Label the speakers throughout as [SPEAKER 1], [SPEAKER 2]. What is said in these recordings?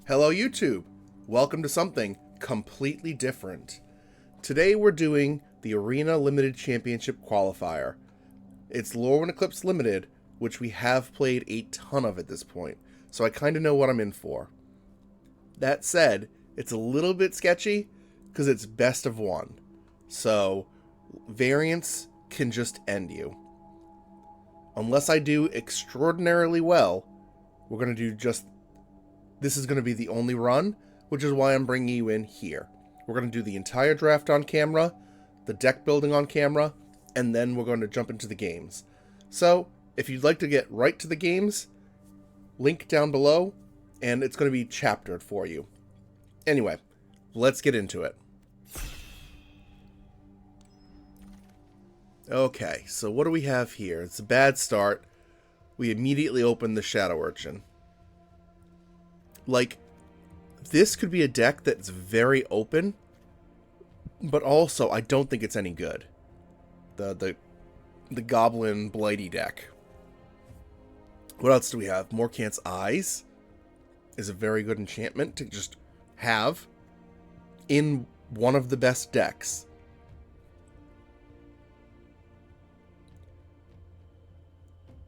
[SPEAKER 1] Hello YouTube! Welcome to something completely different. Today we're doing the Arena Limited Championship Qualifier. It's Lorwyn Eclipsed Limited, which we have played a ton of at this point, so I kind of know what I'm in for. That said, it's a little bit sketchy because it's best of one, so variance can just end you. Unless I do extraordinarily well, we're going to do just... This is going to be the only run, which is why I'm bringing you in here. We're going to do the entire draft on camera, the deck building on camera, and then we're going to jump into the games. So, if you'd like to get right to the games, link down below, and it's going to be chaptered for you. Anyway, let's get into it. Okay, so what do we have here? It's a bad start. We immediately open the Shadow Urchin. Like, this could be a deck that's very open, but also I don't think it's any good. The Goblin Blighty deck. What else do we have? Morkant's Eyes is a very good enchantment to just have in one of the best decks.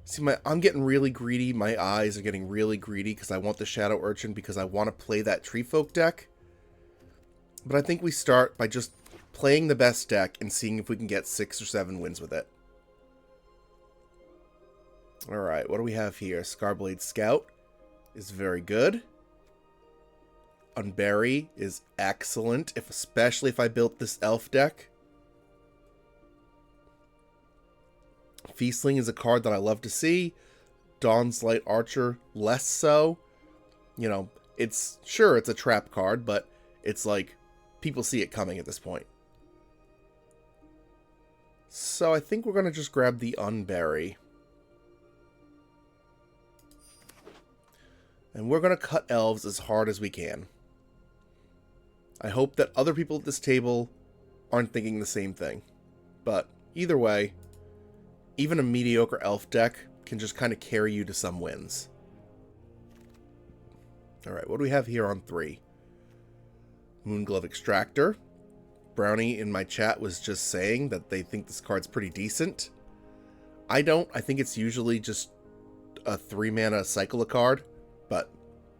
[SPEAKER 1] See, I'm getting really greedy. My eyes are getting really greedy because I want the Shadow Urchin because I want to play that Tree Folk deck. But I think we start by just playing the best deck and seeing if we can get 6 or 7 wins with it. Alright, what do we have here? Scarblade Scout is very good. Unbury is excellent, especially if I built this elf deck. Feastling is a card that I love to see. Dawn's Light Archer, less so. You know, it's a trap card, but it's like, people see it coming at this point. So I think we're going to just grab the Unbury. And we're going to cut elves as hard as we can. I hope that other people at this table aren't thinking the same thing. But either way, even a mediocre elf deck can just kind of carry you to some wins. Alright, what do we have here on 3? Moonglove Extractor. Brownie in my chat was just saying that they think this card's pretty decent. I don't. I think it's usually just a 3-mana cycle a card. But,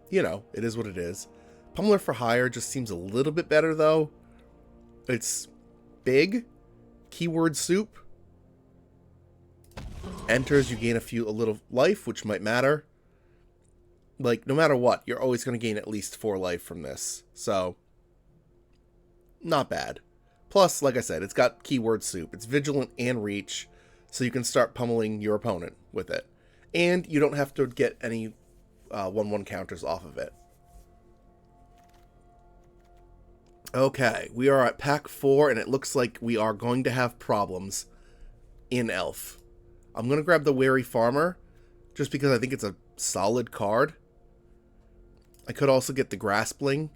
[SPEAKER 1] you know, it is what it is. Pummeler for Hire just seems a little bit better, though. It's big. Keyword soup. Enters, you gain a little life, which might matter. Like, no matter what, you're always going to gain at least 4 life from this. So, not bad. Plus, like I said, it's got keyword soup. It's vigilant and reach, so you can start pummeling your opponent with it. And you don't have to get any 1/1 counters off of it. Okay, we are at pack 4, and it looks like we are going to have problems in Elf. I'm going to grab the Wary Farmer, just because I think it's a solid card. I could also get the Graspling,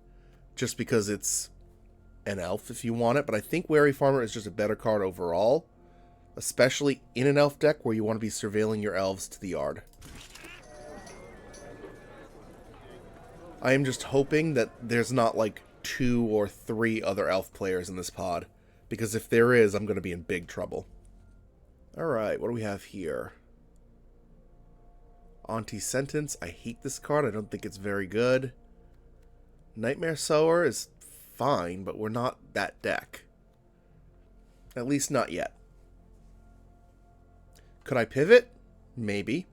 [SPEAKER 1] just because it's an elf if you want it, but I think Wary Farmer is just a better card overall, especially in an elf deck where you want to be surveilling your elves to the yard. I am just hoping that there's not like 2 or 3 other elf players in this pod, because if there is, I'm going to be in big trouble. Alright, what do we have here? Auntie Sentence. I hate this card. I don't think it's very good. Nightmare Sower is fine, but we're not that deck. At least not yet. Could I pivot? Maybe.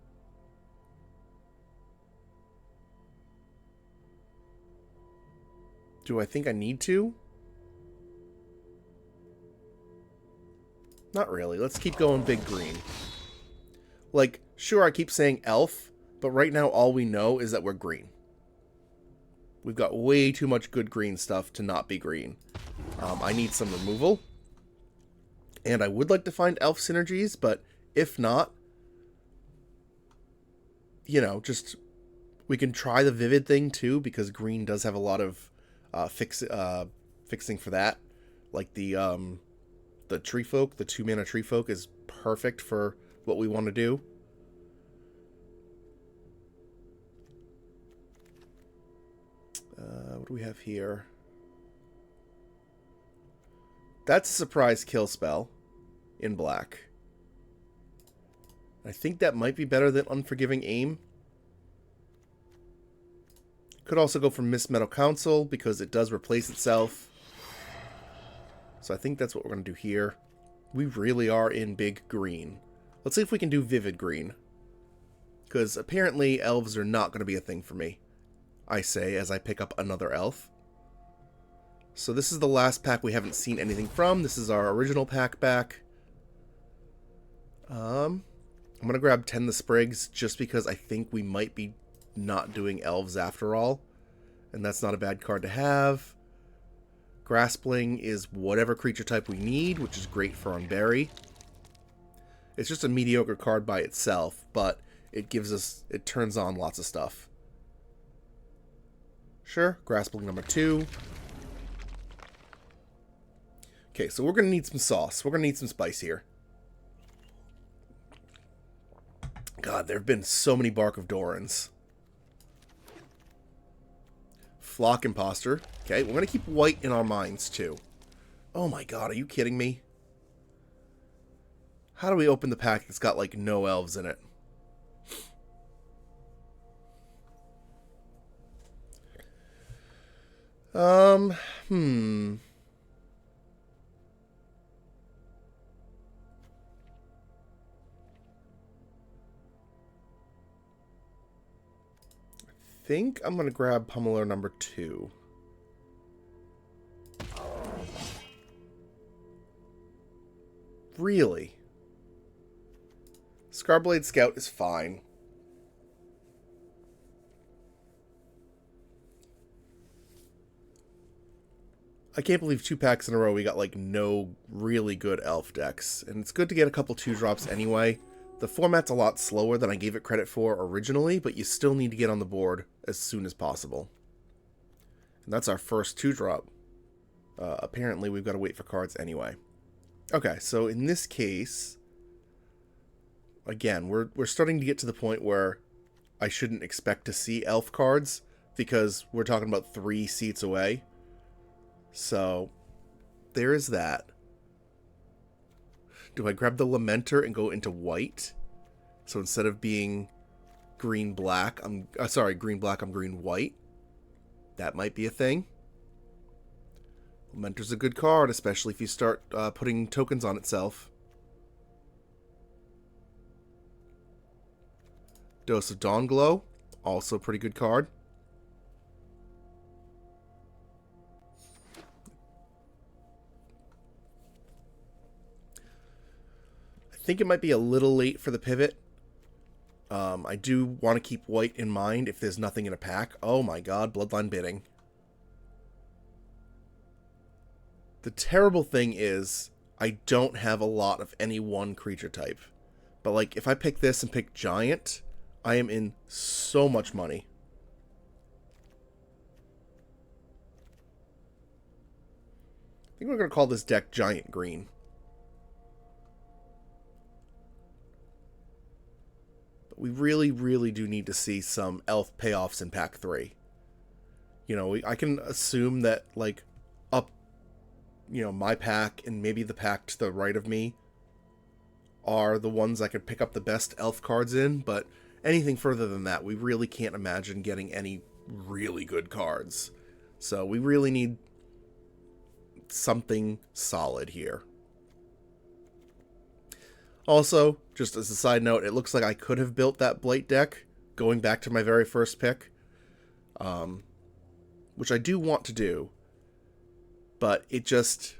[SPEAKER 1] Do I think I need to? Not really. Let's keep going big green. Like, sure, I keep saying elf, but right now all we know is that we're green. We've got way too much good green stuff to not be green. I need some removal. And I would like to find elf synergies, but if not, you know, just... We can try the Vivid thing too, because green does have a lot of fixing for that. Like the Tree Folk, the 2-mana Tree Folk is perfect for what we want to do. What do we have here? That's a surprise kill spell in black. I think that might be better than Unforgiving Aim. Could also go for Mist Metal Council because it does replace itself. So I think that's what we're going to do here. We really are in big green. Let's see if we can do Vivid Green. Because apparently elves are not going to be a thing for me. I say as I pick up another elf. So this is the last pack we haven't seen anything from. This is our original pack back. I'm going to grab Tend the Sprigs just because I think we might be not doing elves after all. And that's not a bad card to have. Graspling is whatever creature type we need, which is great for Unbury. It's just a mediocre card by itself, but it gives us, it turns on lots of stuff. Sure, Graspling number 2. Okay, so we're going to need some sauce. We're going to need some spice here. God, there have been so many Bark of Dorans. Flock Imposter. Okay, we're going to keep white in our minds, too. Oh my god, are you kidding me? How do we open the pack that's got, like, no elves in it? I think I'm going to grab Pummeler number 2. Really? Scarblade Scout is fine. I can't believe 2 packs in a row we got, like, no really good elf decks. And it's good to get a couple 2-drops anyway. The format's a lot slower than I gave it credit for originally, but you still need to get on the board as soon as possible. And that's our first 2-drop. Apparently, we've got to wait for cards anyway. Okay, so in this case, again, we're starting to get to the point where I shouldn't expect to see elf cards, because we're talking about 3 seats away. So, there is that. Do I grab the Lamenter and go into white? So instead of being green-black, I'm green-black, I'm green-white. That might be a thing. Lamenter's a good card, especially if you start putting tokens on itself. Dose of Dawnglow, also a pretty good card. I think it might be a little late for the pivot. I do want to keep white in mind if there's nothing in a pack. Oh my god, Bloodline Bidding. The terrible thing is, I don't have a lot of any one creature type. But like, if I pick this and pick Giant, I am in so much money. I think we're going to call this deck Giant Green. We really, really do need to see some elf payoffs in pack 3. You know, I can assume that, like, up, you know, my pack and maybe the pack to the right of me are the ones I could pick up the best elf cards in, but anything further than that, we really can't imagine getting any really good cards. So we really need something solid here. Also, just as a side note, it looks like I could have built that Blight deck, going back to my very first pick. Which I do want to do. But it just...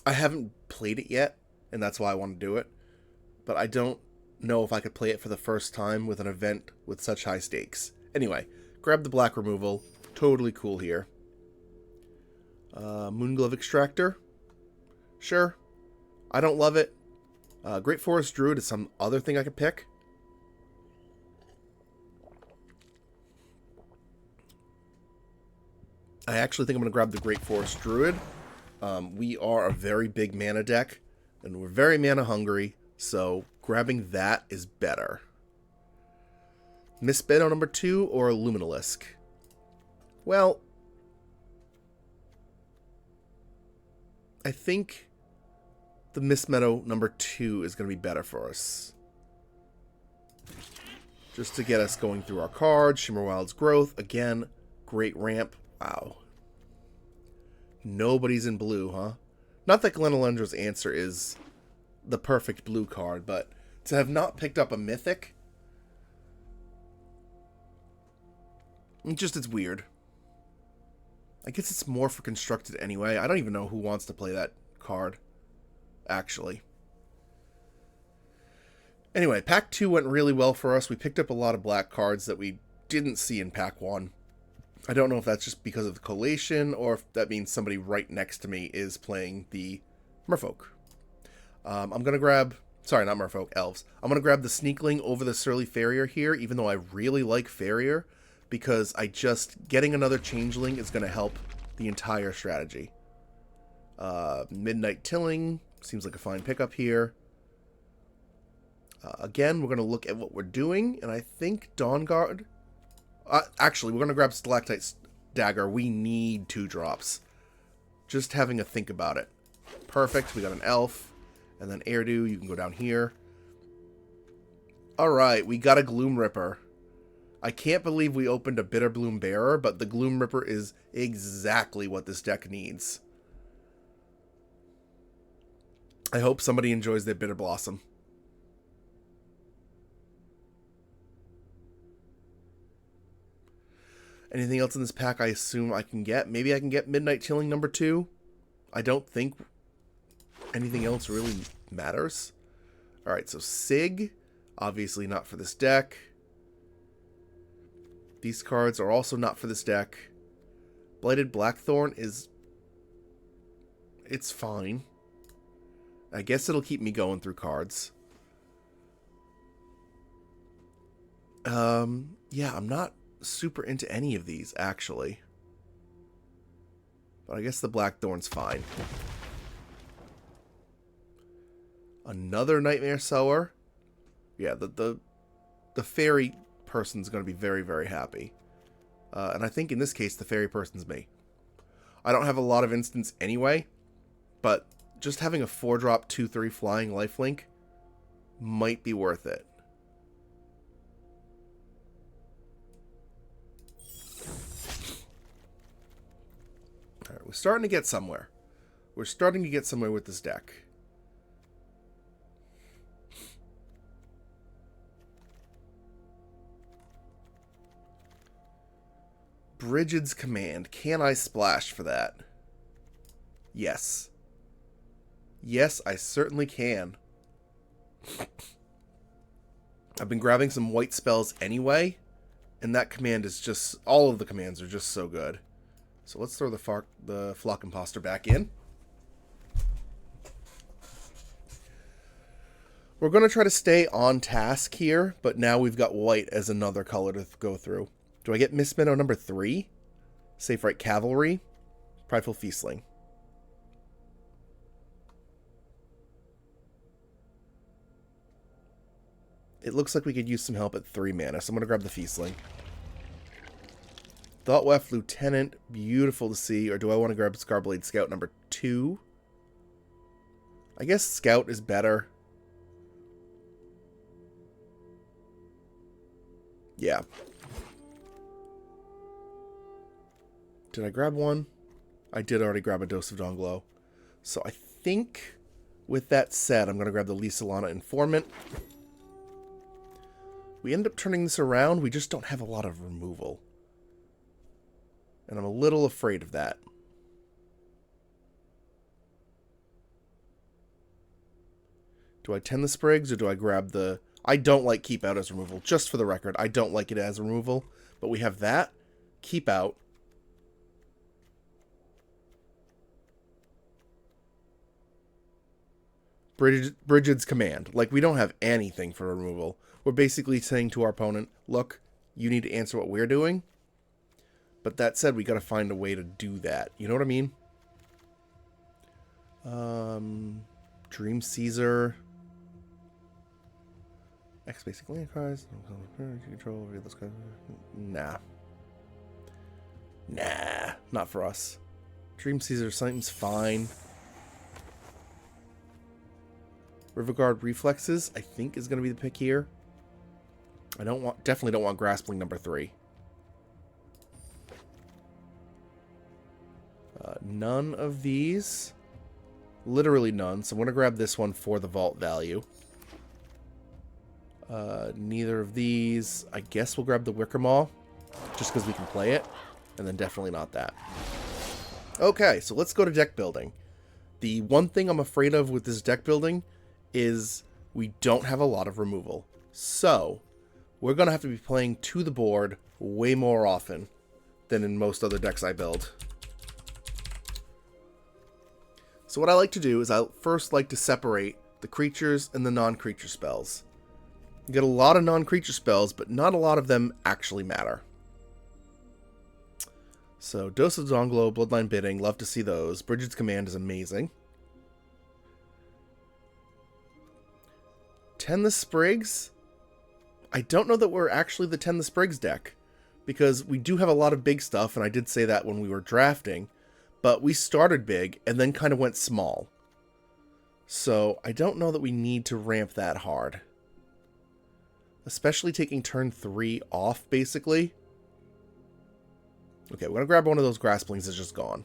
[SPEAKER 1] I haven't played it yet, and that's why I want to do it. But I don't know if I could play it for the first time with an event with such high stakes. Anyway, grab the black removal. Totally cool here. Moonglove Extractor. Sure. I don't love it. Great Forest Druid is some other thing I could pick. I actually think I'm going to grab the Great Forest Druid. We are a very big mana deck, and we're very mana hungry, so grabbing that is better. Miss Meadow number 2 or Luminalisk? Well, I think the Miss Meadow number 2 is going to be better for us. Just to get us going through our cards. Shimmerwild's Growth. Again, great ramp. Wow. Nobody's in blue, huh? Not that Glenalendra's Answer is the perfect blue card, but to have not picked up a Mythic, it's weird. I guess it's more for Constructed anyway. I don't even know who wants to play that card, actually. Anyway, Pack 2 went really well for us. We picked up a lot of black cards that we didn't see in Pack 1. I don't know if that's just because of the collation, or if that means somebody right next to me is playing the Merfolk. I'm going to grab... Sorry, not Merfolk, Elves. I'm going to grab the Sneakling over the Surly Farrier here, even though I really like Farrier, because getting another Changeling is going to help the entire strategy. Midnight Tilling seems like a fine pickup here. Again, we're going to look at what we're doing, and I think Dawnguard... actually, we're going to grab Stalactite Dagger. We need 2 drops. Just having a think about it. Perfect, we got an Elf, and then Airdew, you can go down here. Alright, we got a Gloom Ripper. I can't believe we opened a Bitterbloom Bearer, but the Gloom Ripper is exactly what this deck needs. I hope somebody enjoys their Bitter Blossom. Anything else in this pack I assume I can get? Maybe I can get Midnight Tilling number 2. I don't think anything else really matters. Alright, so Sig. Obviously not for this deck. These cards are also not for this deck. Blighted Blackthorn is... It's fine. I guess it'll keep me going through cards. Yeah, I'm not super into any of these, actually. But I guess the Blackthorn's fine. Another Nightmare Sower. Yeah, the fairy person's going to be very, very happy. And I think in this case, the fairy person's me. I don't have a lot of instants anyway, but just having a 4-drop 2/3 flying lifelink might be worth it. Alright, we're starting to get somewhere. We're starting to get somewhere with this deck. Brigid's Command. Can I splash for that? Yes. Yes, I certainly can. I've been grabbing some white spells anyway, and that command is just... All of the commands are just so good. So let's throw the Flock Imposter back in. We're going to try to stay on task here, but now we've got white as another color to go through. Do I get Miss Meadow number 3? Safe Right Cavalry. Prideful Feastling. It looks like we could use some help at 3 mana, so I'm going to grab the Feastling. Thoughtweft Lieutenant, beautiful to see. Or do I want to grab Scarblade Scout number 2? I guess Scout is better. Yeah. Did I grab one? I did already grab a Dose of Dawn-Glow. So I think, with that said, I'm going to grab the Lysolana Informant. We end up turning this around. We just don't have a lot of removal. And I'm a little afraid of that. Do I tend the Sprigs or do I grab the... I don't like Keep Out as removal. Just for the record, I don't like it as removal. But we have that. Keep Out. Brigid's Command. Like, we don't have anything for removal. We're basically saying to our opponent, look, you need to answer what we're doing. But that said, we got to find a way to do that. You know what I mean? Dream Caesar. X basic land cards. Control over those cards. Nah. Nah. Not for us. Dream Caesar seems fine. Riverguard Reflexes, I think, is going to be the pick here. I definitely don't want Graspling number 3. None of these. Literally none. So I'm going to grab this one for the vault value. Neither of these. I guess we'll grab the Wicker Maw. Just because we can play it. And then definitely not that. Okay, so let's go to deck building. The one thing I'm afraid of with this deck building is we don't have a lot of removal. So, we're going to have to be playing to the board way more often than in most other decks I build. So what I like to do is I first like to separate the creatures and the non-creature spells. You get a lot of non-creature spells, but not a lot of them actually matter. So, Dose of Zonglo, Bloodline Bidding, love to see those. Bridget's Command is amazing. Tend the Sprigs? I don't know that we're actually the Tend the Sprigs deck, because we do have a lot of big stuff, and I did say that when we were drafting, but we started big and then kind of went small. So, I don't know that we need to ramp that hard. Especially taking turn 3 off, basically. Okay, we're going to grab one of those Grasplings that's just gone.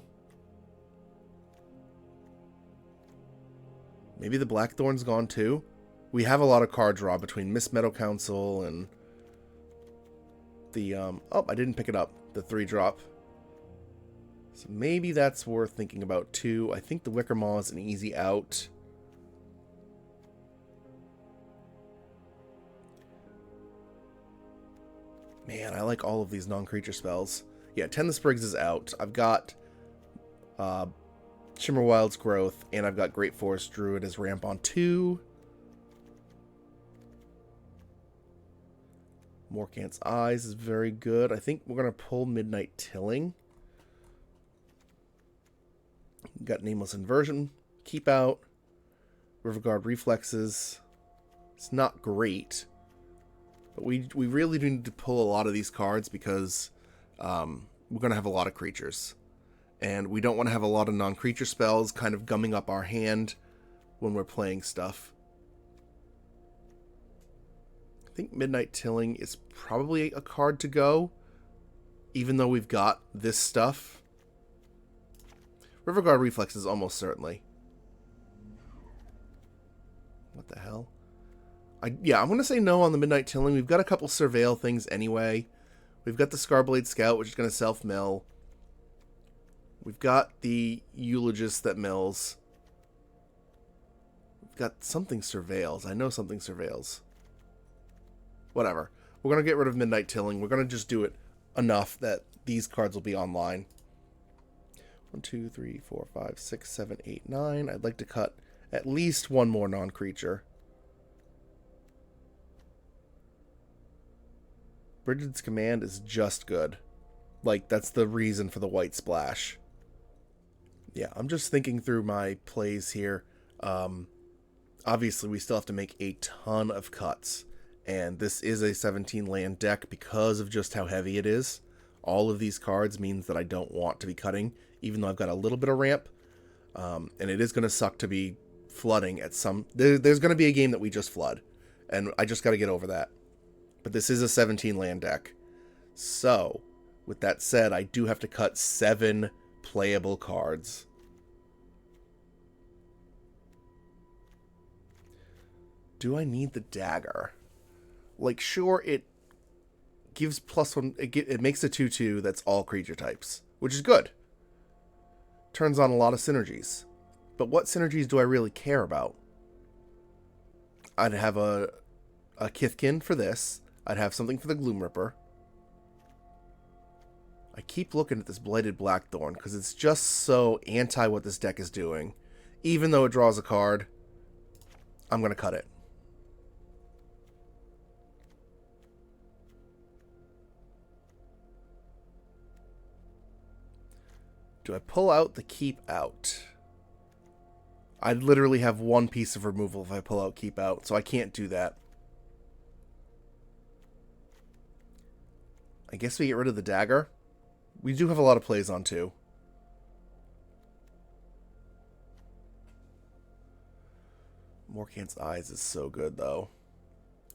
[SPEAKER 1] Maybe the Blackthorn's gone too? We have a lot of card draw between Miss Meadow Council and the, oh, I didn't pick it up. The 3-drop. So maybe that's worth thinking about too. I think the Wicker Maw is an easy out. Man, I like all of these non-creature spells. Yeah, Tend the Sprigs is out. I've got Shimmerwild's Growth, and I've got Great Forest Druid as ramp on 2. Morkant's Eyes is very good. I think we're going to pull Midnight Tilling. Got Nameless Inversion. Keep out. Riverguard Reflexes. It's not great. But we really do need to pull a lot of these cards because we're going to have a lot of creatures. And we don't want to have a lot of non-creature spells kind of gumming up our hand when we're playing stuff. I think Midnight Tilling is probably a card to go, even though we've got this stuff. Riverguard Reflexes almost certainly. What the hell? Yeah, I'm going to say no on the Midnight Tilling. We've got a couple Surveil things anyway. We've got the Scarblade Scout, which is going to self-mill. We've got the Eulogist that mills. We've got something Surveils. I know something Surveils. Whatever. We're going to get rid of Midnight Tilling. We're going to just do it enough that these cards will be online. 1, 2, 3, 4, 5, 6, 7, 8, 9. I'd like to cut at least one more non-creature. Bridget's Command is just good. Like, that's the reason for the white splash. Yeah, I'm just thinking through my plays here. Obviously, we still have to make a ton of cuts. And this is a 17 land deck because of just how heavy it is. All of these cards means that I don't want to be cutting, even though I've got a little bit of ramp. And it is going to suck to be flooding at some... There's going to be a game that we just flood. And I just got to get over that. But this is a 17 land deck. So, with that said, I do have to cut 7 playable cards. Do I need the dagger? Like, sure, it gives +1... It makes a 2/2 that's all creature types, which is good. Turns on a lot of synergies. But what synergies do I really care about? I'd have a Kithkin for this. I'd have something for the Gloom Ripper. I keep looking at this Blighted Blackthorn because it's just so anti what this deck is doing. Even though it draws a card, I'm going to cut it. Do I pull out the Keep Out? I'd literally have one piece of removal if I pull out Keep Out, so I can't do that. I guess we get rid of the dagger. We do have a lot of plays on 2. Morkant's Eyes is so good, though.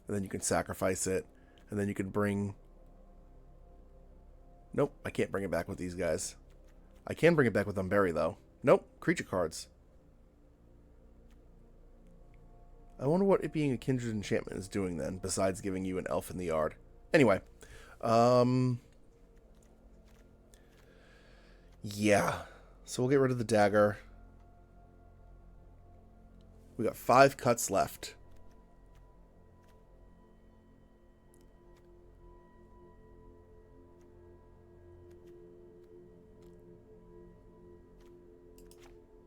[SPEAKER 1] And then you can sacrifice it. And then you can bring... Nope, I can't bring it back with these guys. I can bring it back with Unbury, though. Nope, creature cards. I wonder what it being a Kindred Enchantment is doing then, besides giving you an elf in the yard. Anyway. Yeah. So we'll get rid of the dagger. We got 5 cuts left.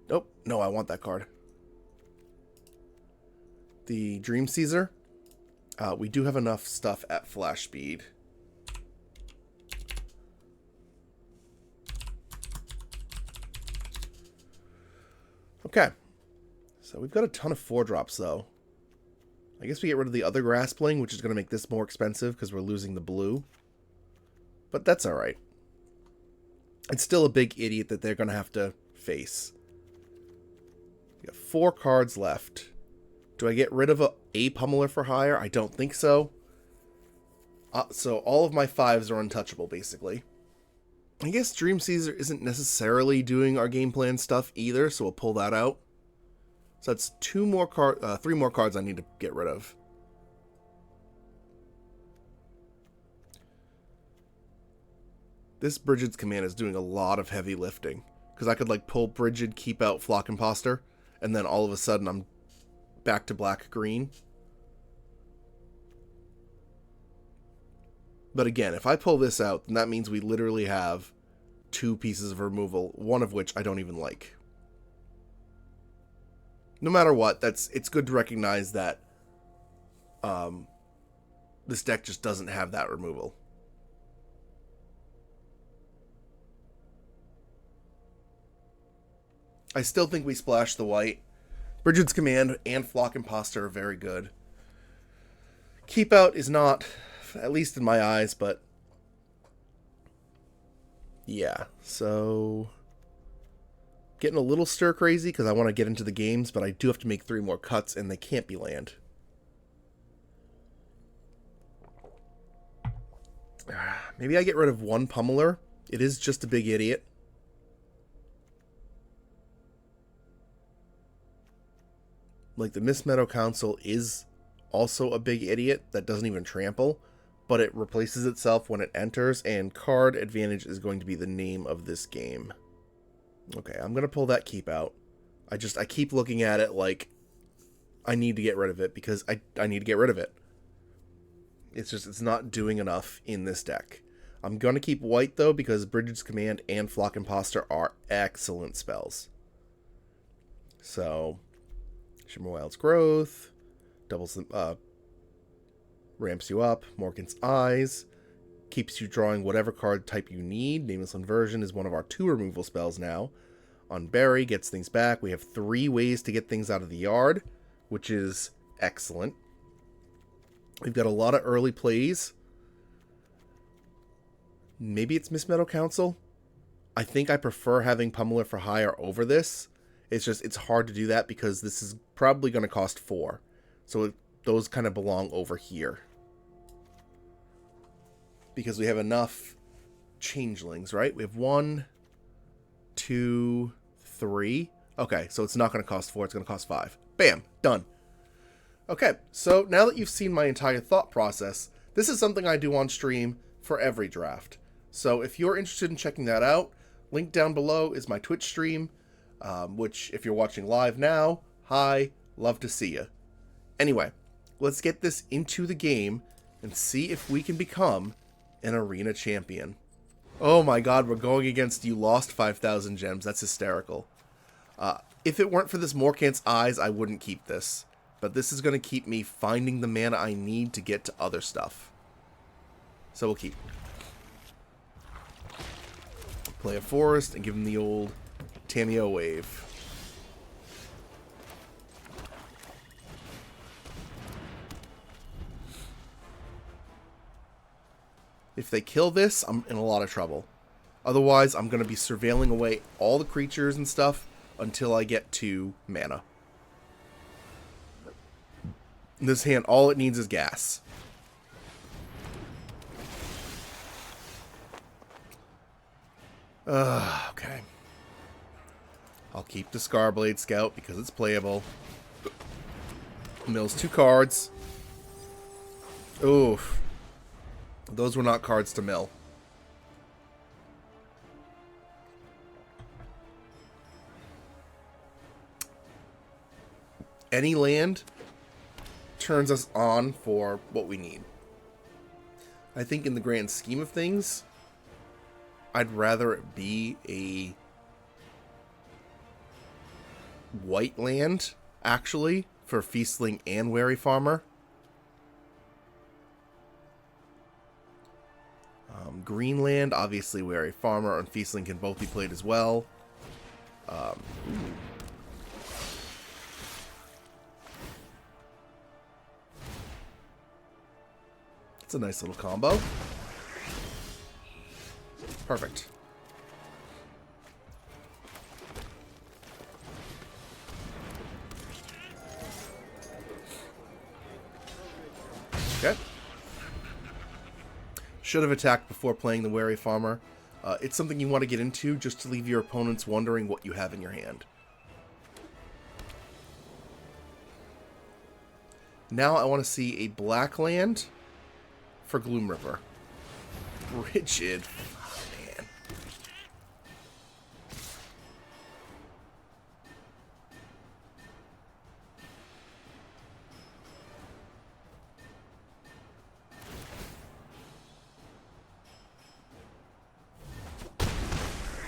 [SPEAKER 1] Nope. No, I want that card. The Dream Caesar. We do have enough stuff at flash speed. Okay. So we've got a ton of 4-drops, though. I guess we get rid of the other Graspling, which is going to make this more expensive because we're losing the blue. But that's alright. It's still a big idiot that they're going to have to face. We got 4 cards left. Do I get rid of a Pummeler for hire? I don't think so. So all of my 5s are untouchable, basically. I guess Dream Caesar isn't necessarily doing our game plan stuff either, so we'll pull that out. So that's 3 more cards I need to get rid of. This Brigid's Command is doing a lot of heavy lifting. Because I could like pull Brigid, keep out Flock Imposter, and then all of a sudden I'm back to black-green. But again, if I pull this out, then that means we literally have 2 pieces of removal, one of which I don't even like. No matter what, it's good to recognize that this deck just doesn't have that removal. I still think we splash the white. Brigid's Command and Flock Imposter are very good. Keep Out is not, at least in my eyes, but yeah, so getting a little stir crazy because I want to get into the games, but I do have to make 3 more cuts and they can't be land. Maybe I get rid of 1 Pummeler. It is just a big idiot. Like, the Mist Meadow Council is also a big idiot that doesn't even trample, but it replaces itself when it enters, and card advantage is going to be the name of this game. Okay, I'm going to pull that Keep Out. I keep looking at it like I need to get rid of it because I need to get rid of it. It's not doing enough in this deck. I'm going to keep white, though, because Brigid's Command and Flock Imposter are excellent spells. So, Shimmerwild's Growth, doubles them, ramps you up. Morkant's Eyes keeps you drawing whatever card type you need. Nameless Inversion is one of our 2 removal spells now. Unbury gets things back. We have 3 ways to get things out of the yard, which is excellent. We've got a lot of early plays. Maybe it's Mist Meadow Council. I think I prefer having Pummeler for hire over this. It's hard to do that because this is probably going to cost 4. So those kind of belong over here. Because we have enough changelings, right? We have 1, 2, 3. Okay, so it's not going to cost 4. It's going to cost 5. Bam, done. Okay, so now that you've seen my entire thought process, this is something I do on stream for every draft. So if you're interested in checking that out, link down below is my Twitch stream, which if you're watching live now, hi, love to see you. Anyway, let's get this into the game and see if we can become an arena champion. Oh my god, we're going against you lost 5,000 gems. That's hysterical. If it weren't for this Morkant's Eyes, I wouldn't keep this. But this is going to keep me finding the mana I need to get to other stuff. So we'll keep. Play a forest and give him the old Tameo wave. If they kill this, I'm in a lot of trouble. Otherwise, I'm going to be surveilling away all the creatures and stuff until I get to mana. In this hand, all it needs is gas. Okay. I'll keep the Scarblade Scout because it's playable. Mills 2 cards. Oof. Those were not cards to mill. Any land turns us on for what we need. I think in the grand scheme of things, I'd rather it be a white land, actually, for Feastling and Wary Farmer. Green land, obviously Wary Farmer and Feastling can both be played as well. It's a nice little combo. Perfect. Okay. Should have attacked before playing the Wary Farmer. It's something you want to get into just to leave your opponents wondering what you have in your hand. Now I want to see a black land for Gloom Ripper. Rigid. Oh, man.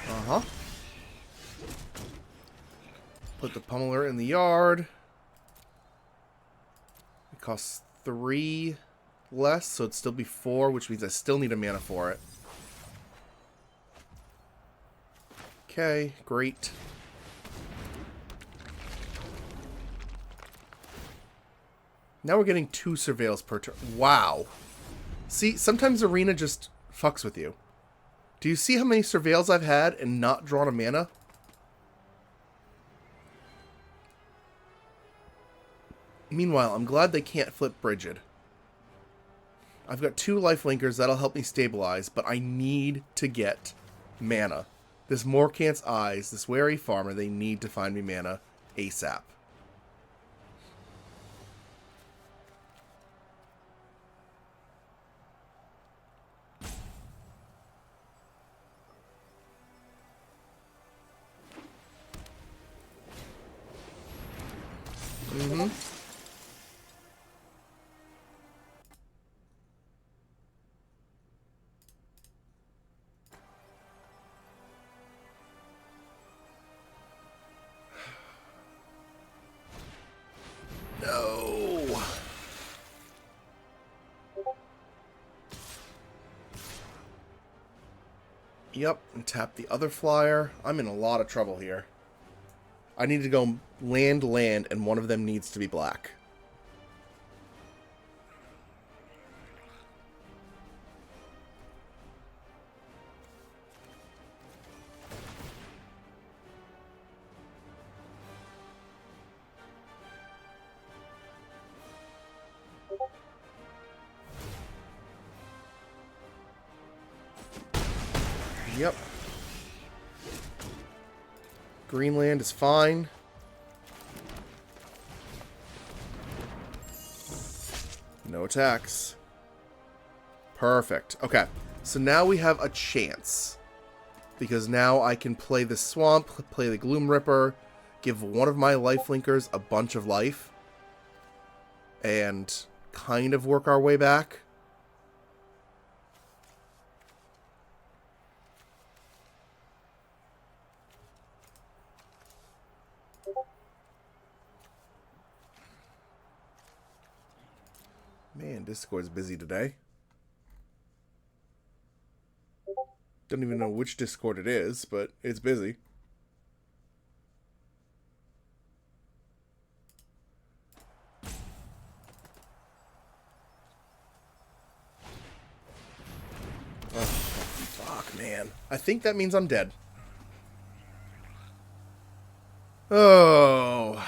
[SPEAKER 1] Uh-huh. Put the Pummeler in the yard. It costs 3 less, so it'd still be 4, which means I still need a mana for it. Okay, great. Now we're getting 2 surveils per turn. Wow. See, sometimes Arena just fucks with you. Do you see how many surveils I've had and not drawn a mana? Meanwhile, I'm glad they can't flip Brigid. I've got 2 lifelinkers that'll help me stabilize, but I need to get mana. This Morkant's Eyes, this Wary Farmer, they need to find me mana ASAP. Mm-hmm. No. Yep, and tap the other flyer. I'm in a lot of trouble here. I need to go land, and one of them needs to be black. Yep. Greenland is fine. No attacks. Perfect. Okay. So now we have a chance. Because now I can play the Swamp, play the Gloom Ripper, give one of my lifelinkers a bunch of life, and kind of work our way back. Man, Discord's busy today. Don't even know which Discord it is, but it's busy. Oh, fuck, man. I think that means I'm dead. Oh.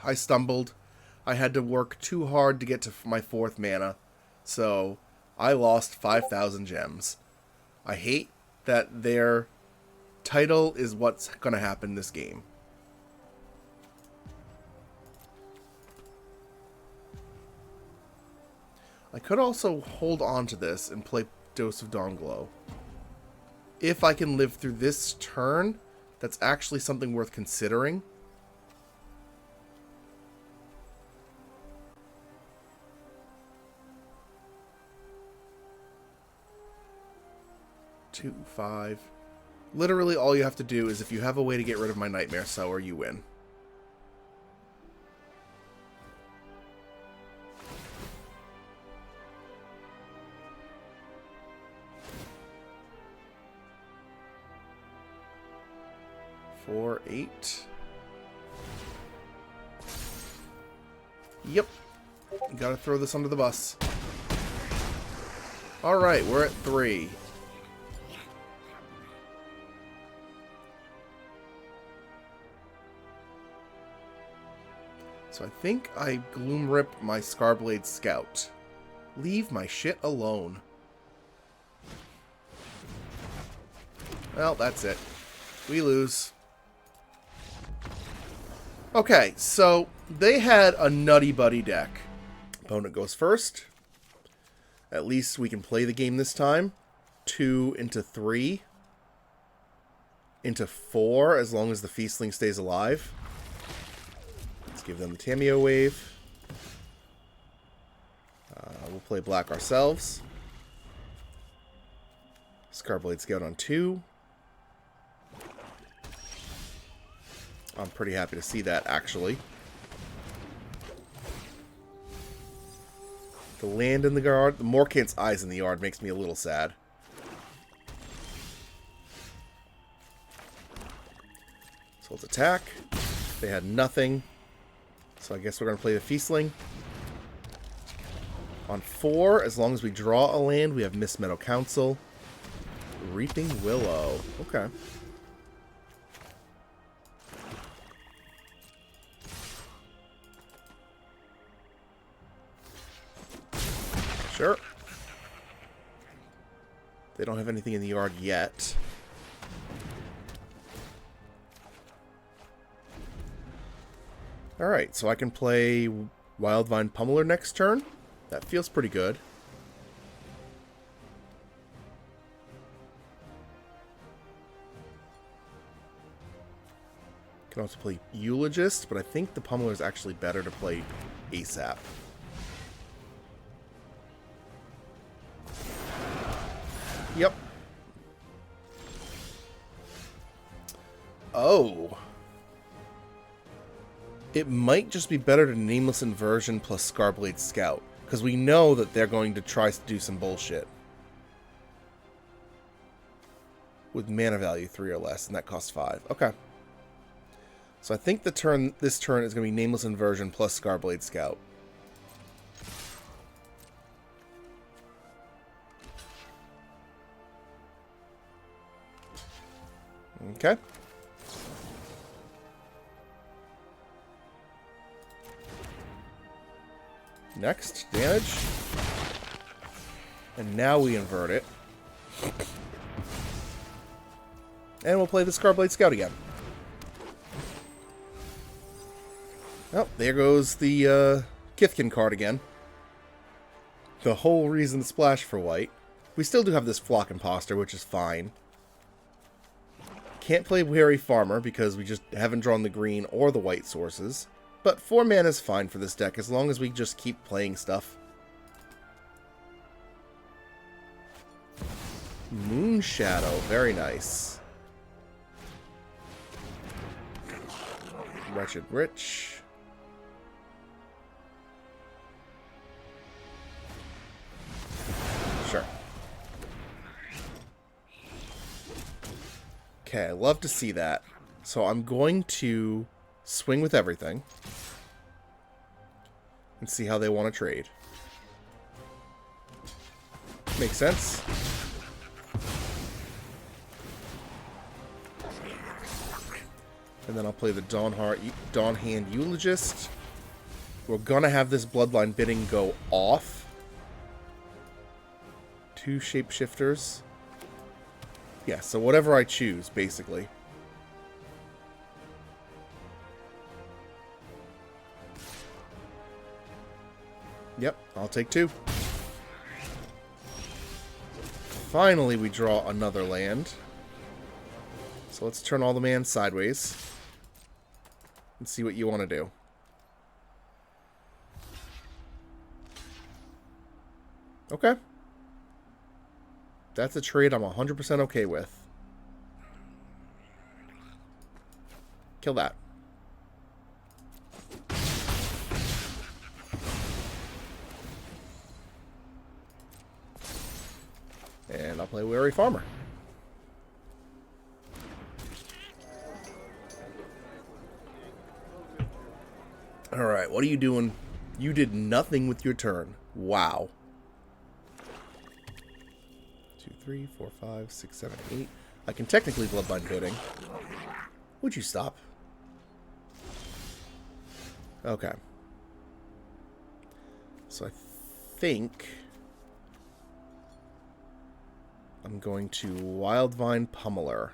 [SPEAKER 1] I stumbled. I had to work too hard to get to my 4th mana. So, I lost 5,000 gems. I hate that their title is what's going to happen this game. I could also hold on to this and play Dose of Dawn-Glow. If I can live through this turn, that's actually something worth considering. Two, 5. Literally all you have to do is if you have a way to get rid of my Nightmare Sower, you win. Four, 8. Yep. Gotta throw this under the bus. Alright, we're at 3. So I think I Gloom Rip my Scarblade Scout. Leave my shit alone. Well, that's it. We lose. Okay, so they had a Nutty Buddy deck. Opponent goes first. At least we can play the game this time. 2 into 3. Into 4, as long as the Feastling stays alive. Let's give them the Tamiyo Wave. We'll play black ourselves. Scarblade Scout on 2. I'm pretty happy to see that, actually. The land in the yard. The Morkant's Eyes in the yard makes me a little sad. So let's attack. They had nothing. So I guess we're going to play the Feastling. On 4, as long as we draw a land, we have Mist Meadow Council. Reaping Willow. Okay. Sure. They don't have anything in the yard yet. Alright, so I can play Wildvine Pummeler next turn. That feels pretty good. Can also play Eulogist, but I think the Pummeler is actually better to play ASAP. Yep. Oh. It might just be better to Nameless Inversion plus Scarblade Scout, because we know that they're going to try to do some bullshit. With mana value 3 or less, and that costs 5. Okay. So I think this turn is going to be Nameless Inversion plus Scarblade Scout. Okay. Next, damage. And now we invert it. And we'll play the Scarblade Scout again. Oh, there goes the Kithkin card again. The whole reason to splash for white. We still do have this Flock Imposter, which is fine. Can't play Wary Farmer because we just haven't drawn the green or the white sources. But 4 mana is fine for this deck as long as we just keep playing stuff. Moonshadow, very nice. Wretched Rich. Sure. Okay, I love to see that. So I'm going to swing with everything and see how they want to trade. Makes sense. And then I'll play the Dawn Hand Eulogist. We're going to have this Bloodline Bidding go off. 2 Shapeshifters. Yeah, so whatever I choose, basically. Yep, I'll take 2. Finally, we draw another land. So let's turn all the man sideways. And see what you want to do. Okay. That's a trade I'm 100% okay with. Kill that. And I'll play Weary Farmer. Alright, what are you doing? You did nothing with your turn. Wow. 2, 3, 4, 5, 6, 7, 8. I can technically Bloodline Bidding. Would you stop? Okay. So I think I'm going to Wildvine Pummeler.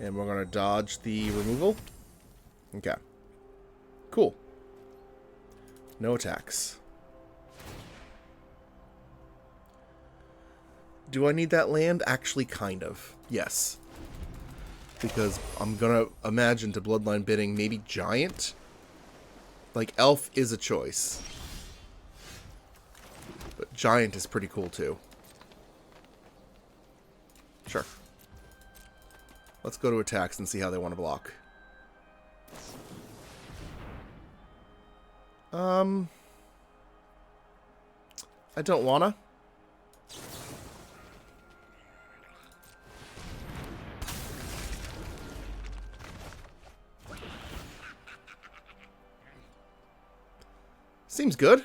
[SPEAKER 1] And we're going to dodge the removal. Okay. Cool. No attacks. Do I need that land? Actually, kind of. Yes. Because I'm going to imagine to Bloodline Bidding maybe Giant. Like, Elf is a choice. But Giant is pretty cool, too. Sure. Let's go to attacks and see how they want to block. I don't wanna. Seems good.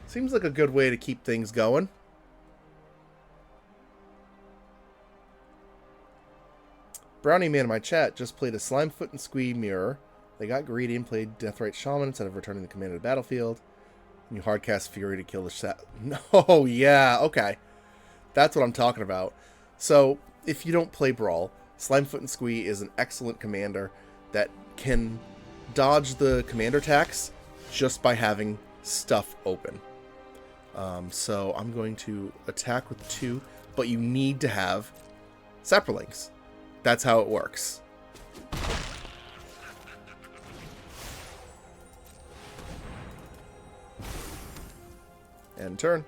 [SPEAKER 1] Seems like a good way to keep things going. Brownie Man in my chat just played a Slimefoot and Squee mirror. They got greedy and played Deathrite Shaman instead of returning the commander to the battlefield. And you hardcast Fury to kill the set. No, yeah, okay. That's what I'm talking about. So, if you don't play Brawl, Slimefoot and Squee is an excellent commander that can dodge the commander attacks just by having stuff open. So I'm going to attack with 2, but you need to have Saprolings. That's how it works. End turn.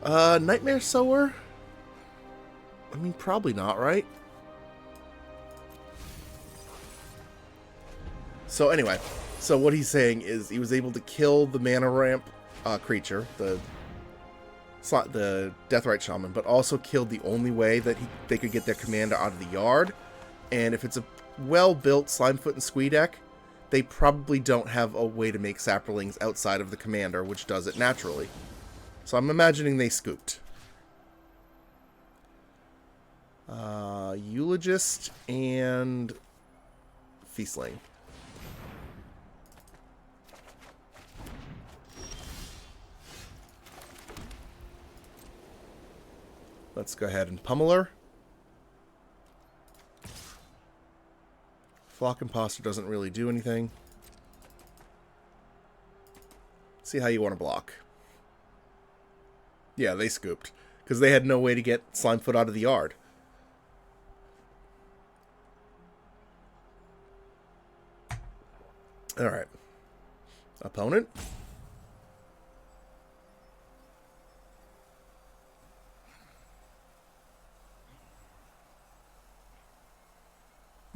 [SPEAKER 1] Nightmare Sower? I mean, probably not, right? So anyway, so what he's saying is he was able to kill the mana ramp creature, the Deathrite Shaman, but also killed the only way that they could get their commander out of the yard. And if it's a well-built Slimefoot and Squee deck, they probably don't have a way to make Saprolings outside of the commander, which does it naturally. So I'm imagining they scooped. Eulogist and Feastling. Let's go ahead and Pummeler. Flock Imposter doesn't really do anything. See how you want to block. Yeah, they scooped. Because they had no way to get Slimefoot out of the yard. Alright. Opponent.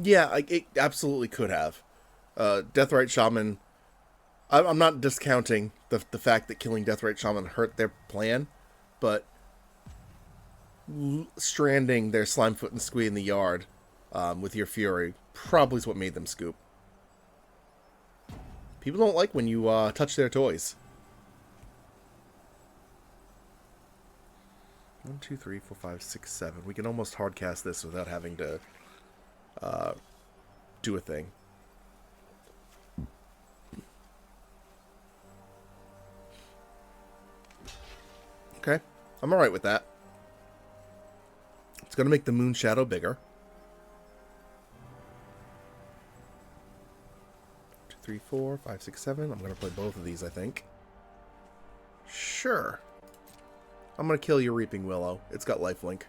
[SPEAKER 1] Yeah, it absolutely could have. Deathrite Shaman... I'm not discounting the fact that killing Deathrite Shaman hurt their plan, but stranding their Slimefoot and Squee in the yard with your Fury probably is what made them scoop. People don't like when you touch their toys. 1, 2, 3, 4, 5, 6, 7. We can almost hardcast this without having to do a thing. Okay, I'm alright with that. It's going to make the moon shadow bigger. 2, 3, 4, 5, 6, 7. I'm going to play both of these, I think. Sure. I'm going to kill your Reaping Willow. It's got lifelink.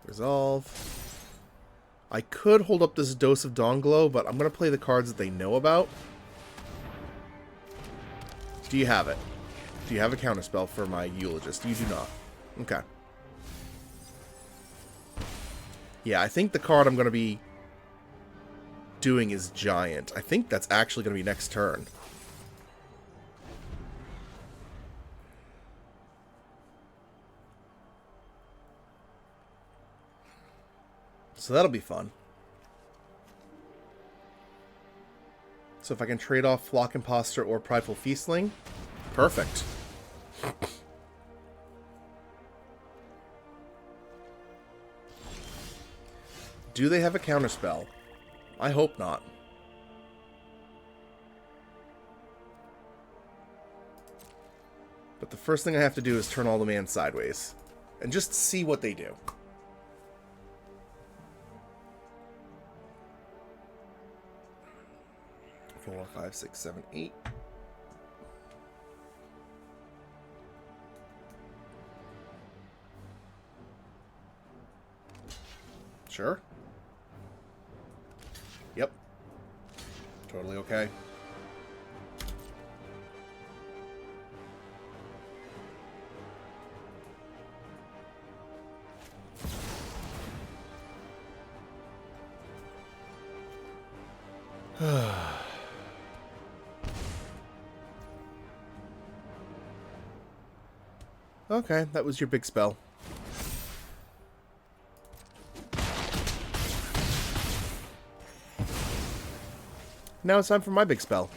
[SPEAKER 1] Resolve. I could hold up this Dose of Dawn-Glow, but I'm going to play the cards that they know about. Do you have it? Do you have a counterspell for my Eulogist? You do not. Okay. Yeah, I think the card I'm going to be doing is Giant. I think that's actually going to be next turn. So that'll be fun. So if I can trade off Flock Imposter or Prideful Feastling, perfect. Do they have a counterspell? I hope not. But the first thing I have to do is turn all the man sideways. And just see what they do. 4, 5, 6, 7, 8. Sure. Yep. Totally okay. Okay, that was your big spell. Now it's time for my big spell.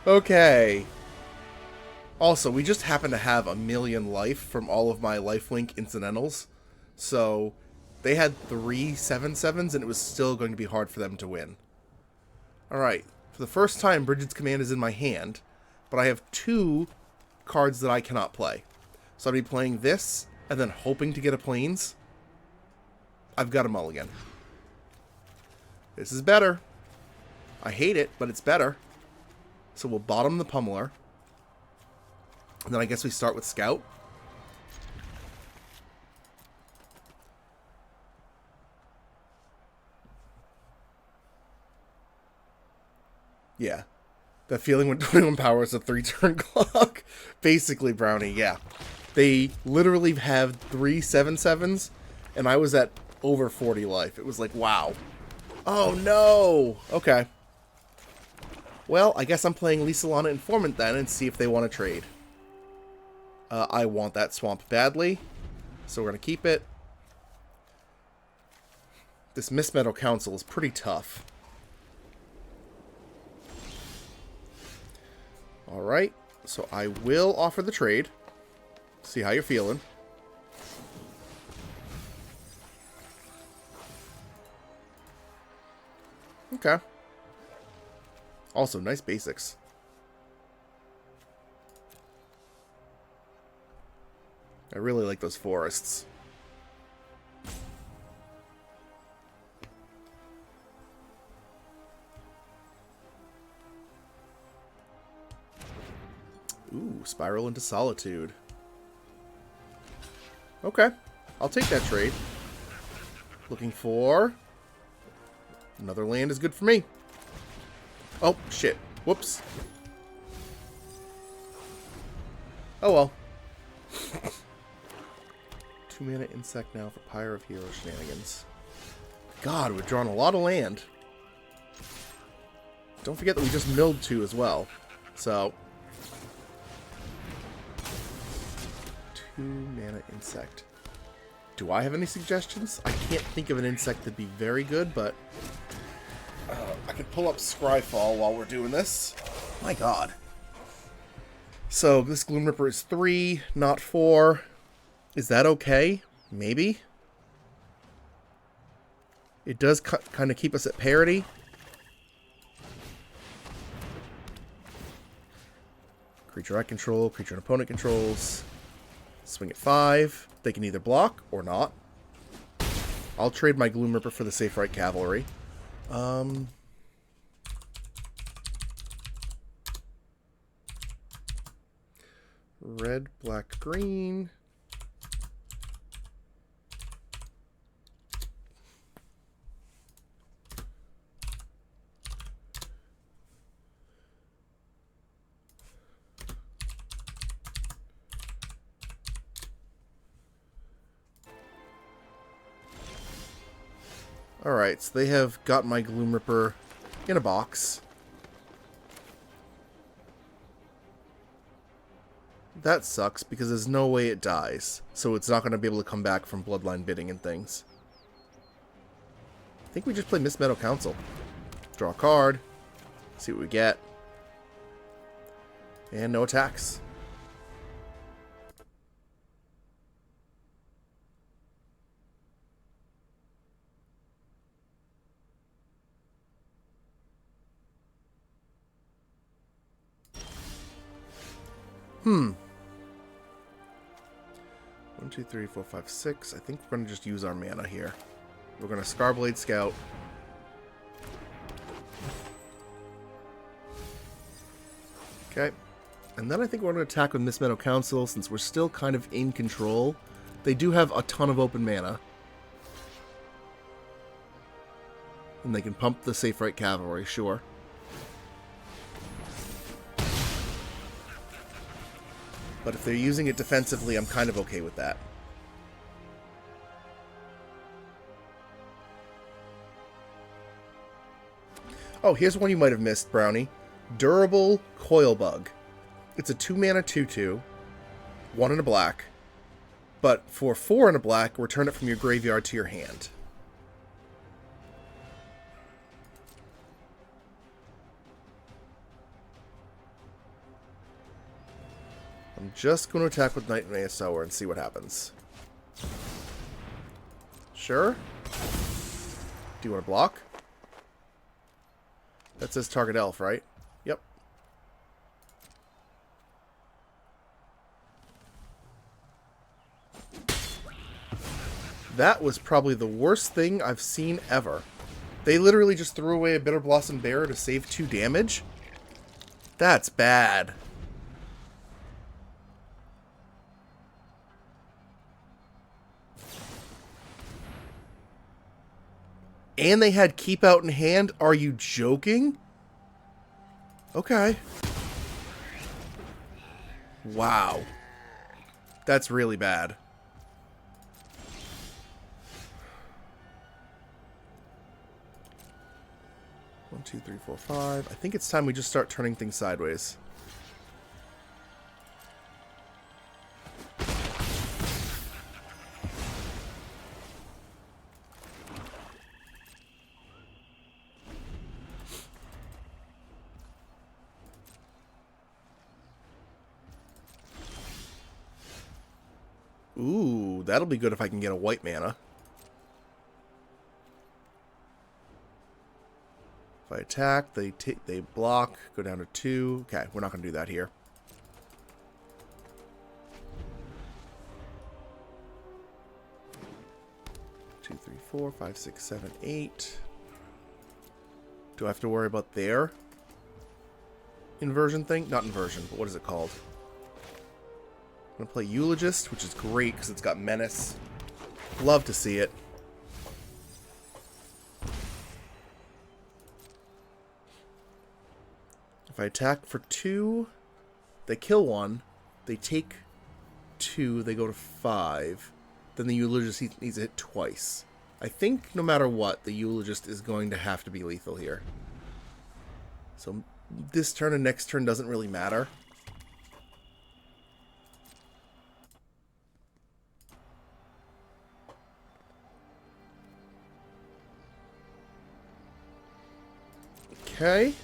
[SPEAKER 1] Okay. Also, we just happen to have 1,000,000 life from all of my lifelink incidentals. So, they had 3 7/7s and it was still going to be hard for them to win. Alright, for the first time, Bridget's Command is in my hand, but I have 2 cards that I cannot play. So I'll be playing this, and then hoping to get a Plains. I've got a mulligan. This is better. I hate it, but it's better. So we'll bottom the Pummeler. And then I guess we start with Scout. Yeah. That feeling when 21 power is a 3-turn clock. Basically, Brownie, yeah. They literally have 3 7/7s, and I was at over 40 life. It was like, wow. Oh, no! Okay. Well, I guess I'm playing Lysalana Informant then, and see if they want to trade. I want that swamp badly, so we're going to keep it. This Mist Meadow Council is pretty tough. Alright, so I will offer the trade. See how you're feeling. Okay. Also, nice basics. I really like those forests. Ooh, Spiral into Solitude. Okay, I'll take that trade. Looking for... another land is good for me. Oh, shit. Whoops. Oh well. 2-mana Insect now for Pyre of Hero shenanigans. God, we've drawn a lot of land. Don't forget that we just milled 2 as well. So... 2-mana Insect. Do I have any suggestions? I can't think of an insect that'd be very good, but I could pull up Scryfall while we're doing this. My god. So this Gloom Ripper is 3, not 4. Is that okay? Maybe. It does kind of keep us at parity. Creature I control, creature an opponent controls. Swing at 5. They can either block or not. I'll trade my Gloom Ripper for the Safe Right Cavalry. Red, black, green. Alright, so they have got my Gloom Ripper in a box. That sucks, because there's no way it dies. So it's not going to be able to come back from Bloodline bidding and things. I think we just play Mist Meadow Council. Draw a card. See what we get. And no attacks. Hmm. 1, 2, 3, 4, 5, 6. I think we're going to just use our mana here. We're going to Scarblade Scout. Okay. And then I think we're going to attack with Mist Meadow Council since we're still kind of in control. They do have a ton of open mana. And they can pump the Safe Right Cavalry, sure. But if they're using it defensively, I'm kind of okay with that. Oh, here's one you might have missed, Brownie. Durable Coil Bug. It's a 2-mana 2/2. 1 and a black. But for 4 and a black, return it from your graveyard to your hand. I'm just going to attack with Nightmare Sower and see what happens. Sure. Do you want to block? That says target elf, right? Yep. That was probably the worst thing I've seen ever. They literally just threw away a Bitter Blossom Bearer to save 2 damage? That's bad. And they had Keep Out in hand? Are you joking? Okay. Wow. That's really bad. One, 2, 3, 4, 5. I think it's time we just start turning things sideways. Ooh, that'll be good if I can get a white mana. If I attack, they block, go down to 2. Okay, we're not going to do that here. Two, 3, 4, 5, 6, 7, 8. Do I have to worry about their inversion thing? Not inversion, but what is it called? I'm going to play Eulogist, which is great because it's got Menace. Love to see it. If I attack for 2, they kill 1, they take 2, they go to 5. Then the Eulogist needs to hit twice. I think no matter what, the Eulogist is going to have to be lethal here. So this turn and next turn doesn't really matter. Okay.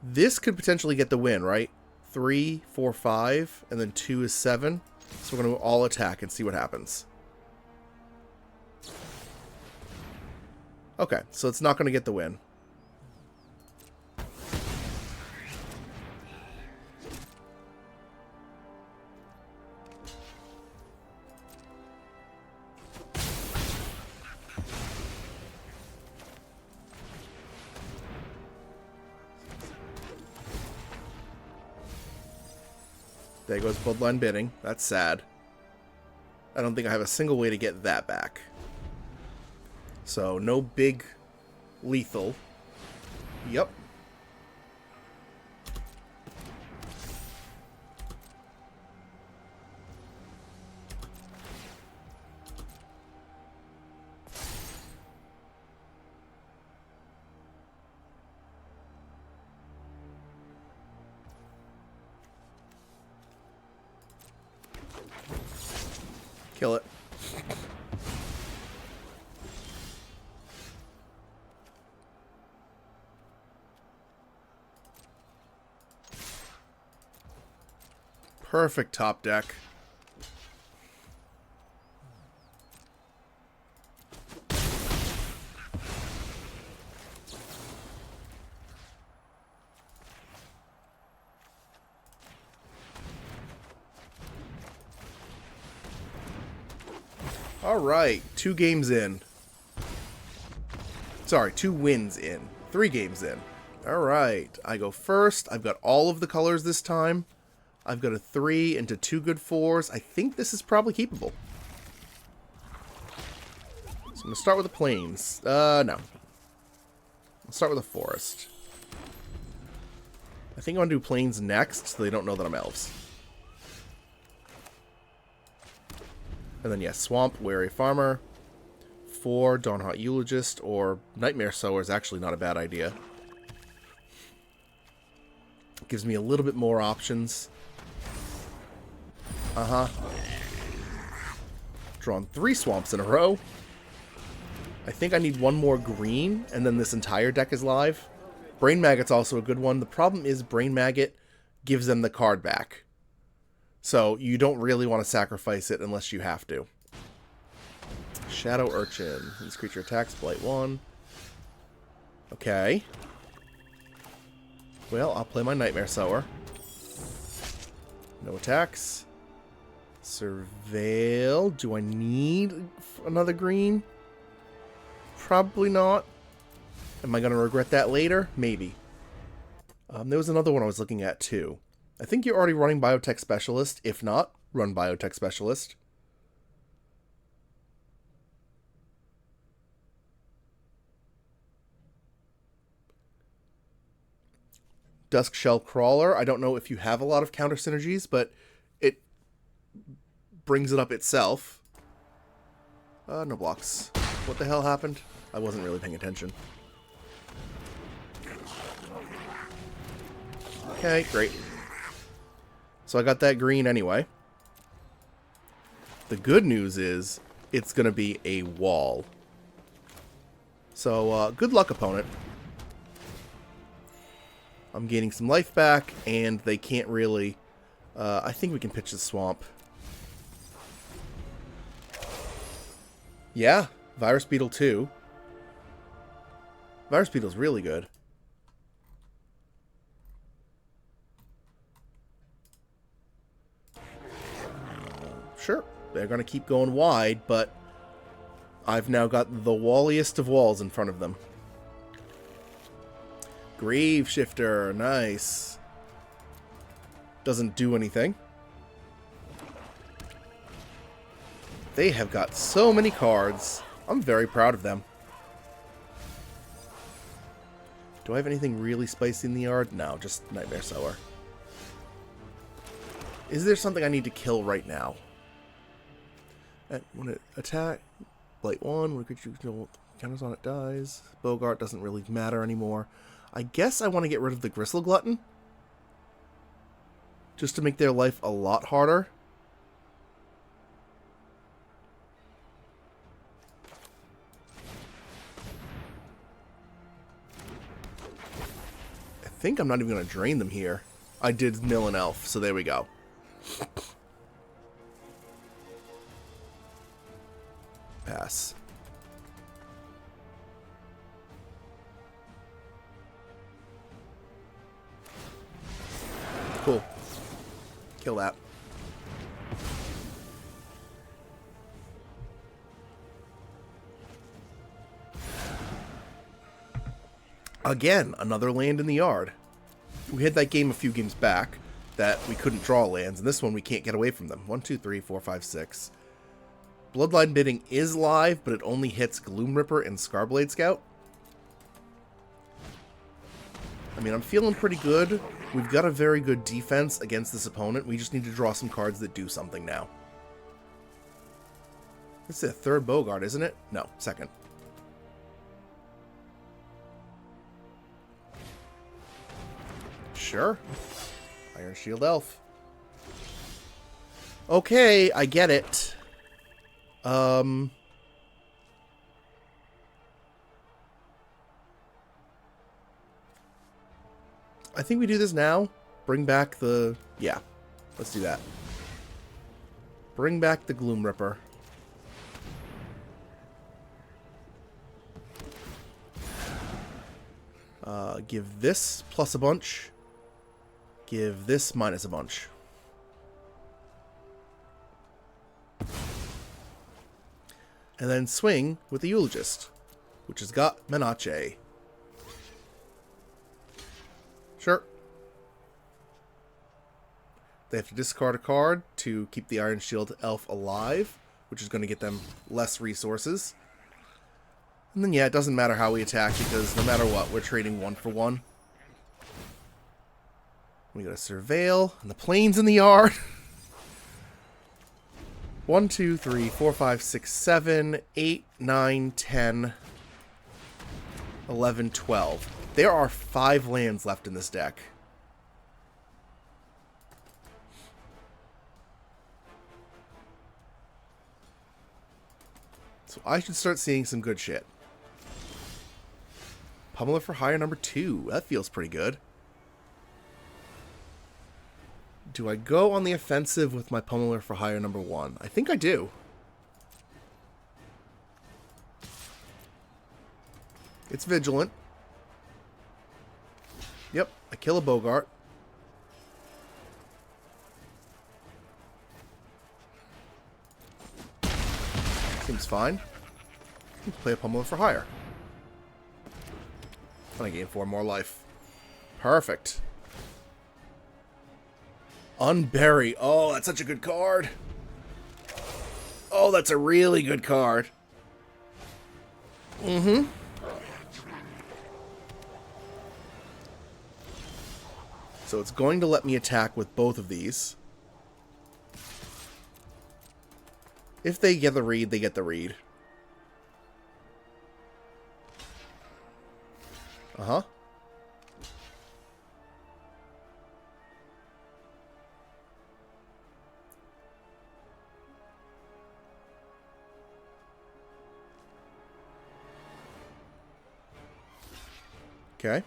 [SPEAKER 1] This could potentially get the win, right? 3, 4, 5, and then 2 is 7. So we're going to all attack and see what happens. Okay, so it's not going to get the win. There goes Bloodline Bidding. That's sad. I don't think I have a single way to get that back. So, no big lethal. Yep. Kill it. Perfect top deck. All right, 2 games in. Sorry, 2 wins in. 3 games in. All right, I go first. I've got all of the colors this time. I've got a 3 into 2 good 4s. I think this is probably keepable. So I'm going to start with the plains. No. I'll start with a forest. I think I'm going to do plains next, so they don't know that I'm elves. And then, yeah, Swamp, Wary Farmer. 4, Dawnhot Eulogist, or Nightmare Sower is actually not a bad idea. Gives me a little bit more options. Drawn 3 swamps in a row. I think I need 1 more green, and then this entire deck is live. Brain Maggot's also a good one. The problem is Brain Maggot gives them the card back. So you don't really want to sacrifice it unless you have to. Shadow Urchin. This creature attacks, Blight 1. Okay. Well, I'll play my Nightmare Sower. No attacks. Surveil. Do I need another green? Probably not. Am I going to regret that later? Maybe. There was another one I was looking at too. I think you're already running Biotech Specialist. If not, run Biotech Specialist. Dusk Shell Crawler. I don't know if you have a lot of counter synergies, but it brings it up itself. No blocks. What the hell happened? I wasn't really paying attention. Okay, great. So I got that green anyway. The good news is it's going to be a wall. So, good luck, opponent. I'm gaining some life back, and they can't really... I think we can pitch the swamp. Yeah, Virus Beetle 2. Virus Beetle's really good. Sure, they're going to keep going wide, but I've now got the walliest of walls in front of them. Grave Shifter, nice. Doesn't do anything. They have got so many cards. I'm very proud of them. Do I have anything really spicy in the yard? No, just Nightmare Sower. Is there something I need to kill right now? When it attack, Blight 1, when a creature counters on it dies. Bogart doesn't really matter anymore. I guess I want to get rid of the Gristle Glutton. Just to make their life a lot harder. think I'm not even going to drain them here. I did mill an elf, so there we go. Pass. Cool. Kill that. Again, another land in the yard. We had that game a few games back that we couldn't draw lands, and this one we can't get away from them. 1, 2, 3, 4, 5, 6. Bloodline Bidding is live, but it only hits Gloom Ripper and Scarblade Scout. I mean, I'm feeling pretty good. We've got a very good defense against this opponent. We just need to draw some cards that do something now. This is a third Bogart, isn't it? No, second. Sure. Iron Shield Elf. Okay, I get it. I think we do this now. Bring back the... Yeah, let's do that. Bring back the Gloom Ripper. Give this plus a bunch. Give this minus a bunch. And then swing with the Eulogist, which has got Menace. Sure. They have to discard a card to keep the Iron Shield Elf alive, which is going to get them less resources. And then, yeah, it doesn't matter how we attack, because no matter what, we're trading 1 for 1. We got a Surveil, and the plane's in the yard. 1, 2, 3, 4, 5, 6, 7, 8, 9, 10, 11, 12. There are 5 lands left in this deck. So I should start seeing some good shit. Pummeler for Hire number 2. That feels pretty good. Do I go on the offensive with my Pummeler for Hire number 1? I think I do. It's vigilant. Yep, I kill a Bogart. Seems fine. Play a Pummeler for Hire. And I gain 4 more life. Perfect. Unbury. Oh, that's such a good card. Oh, that's a really good card. Mm-hmm. So it's going to let me attack with both of these. If they get the read, they get the read. Uh-huh. Okay.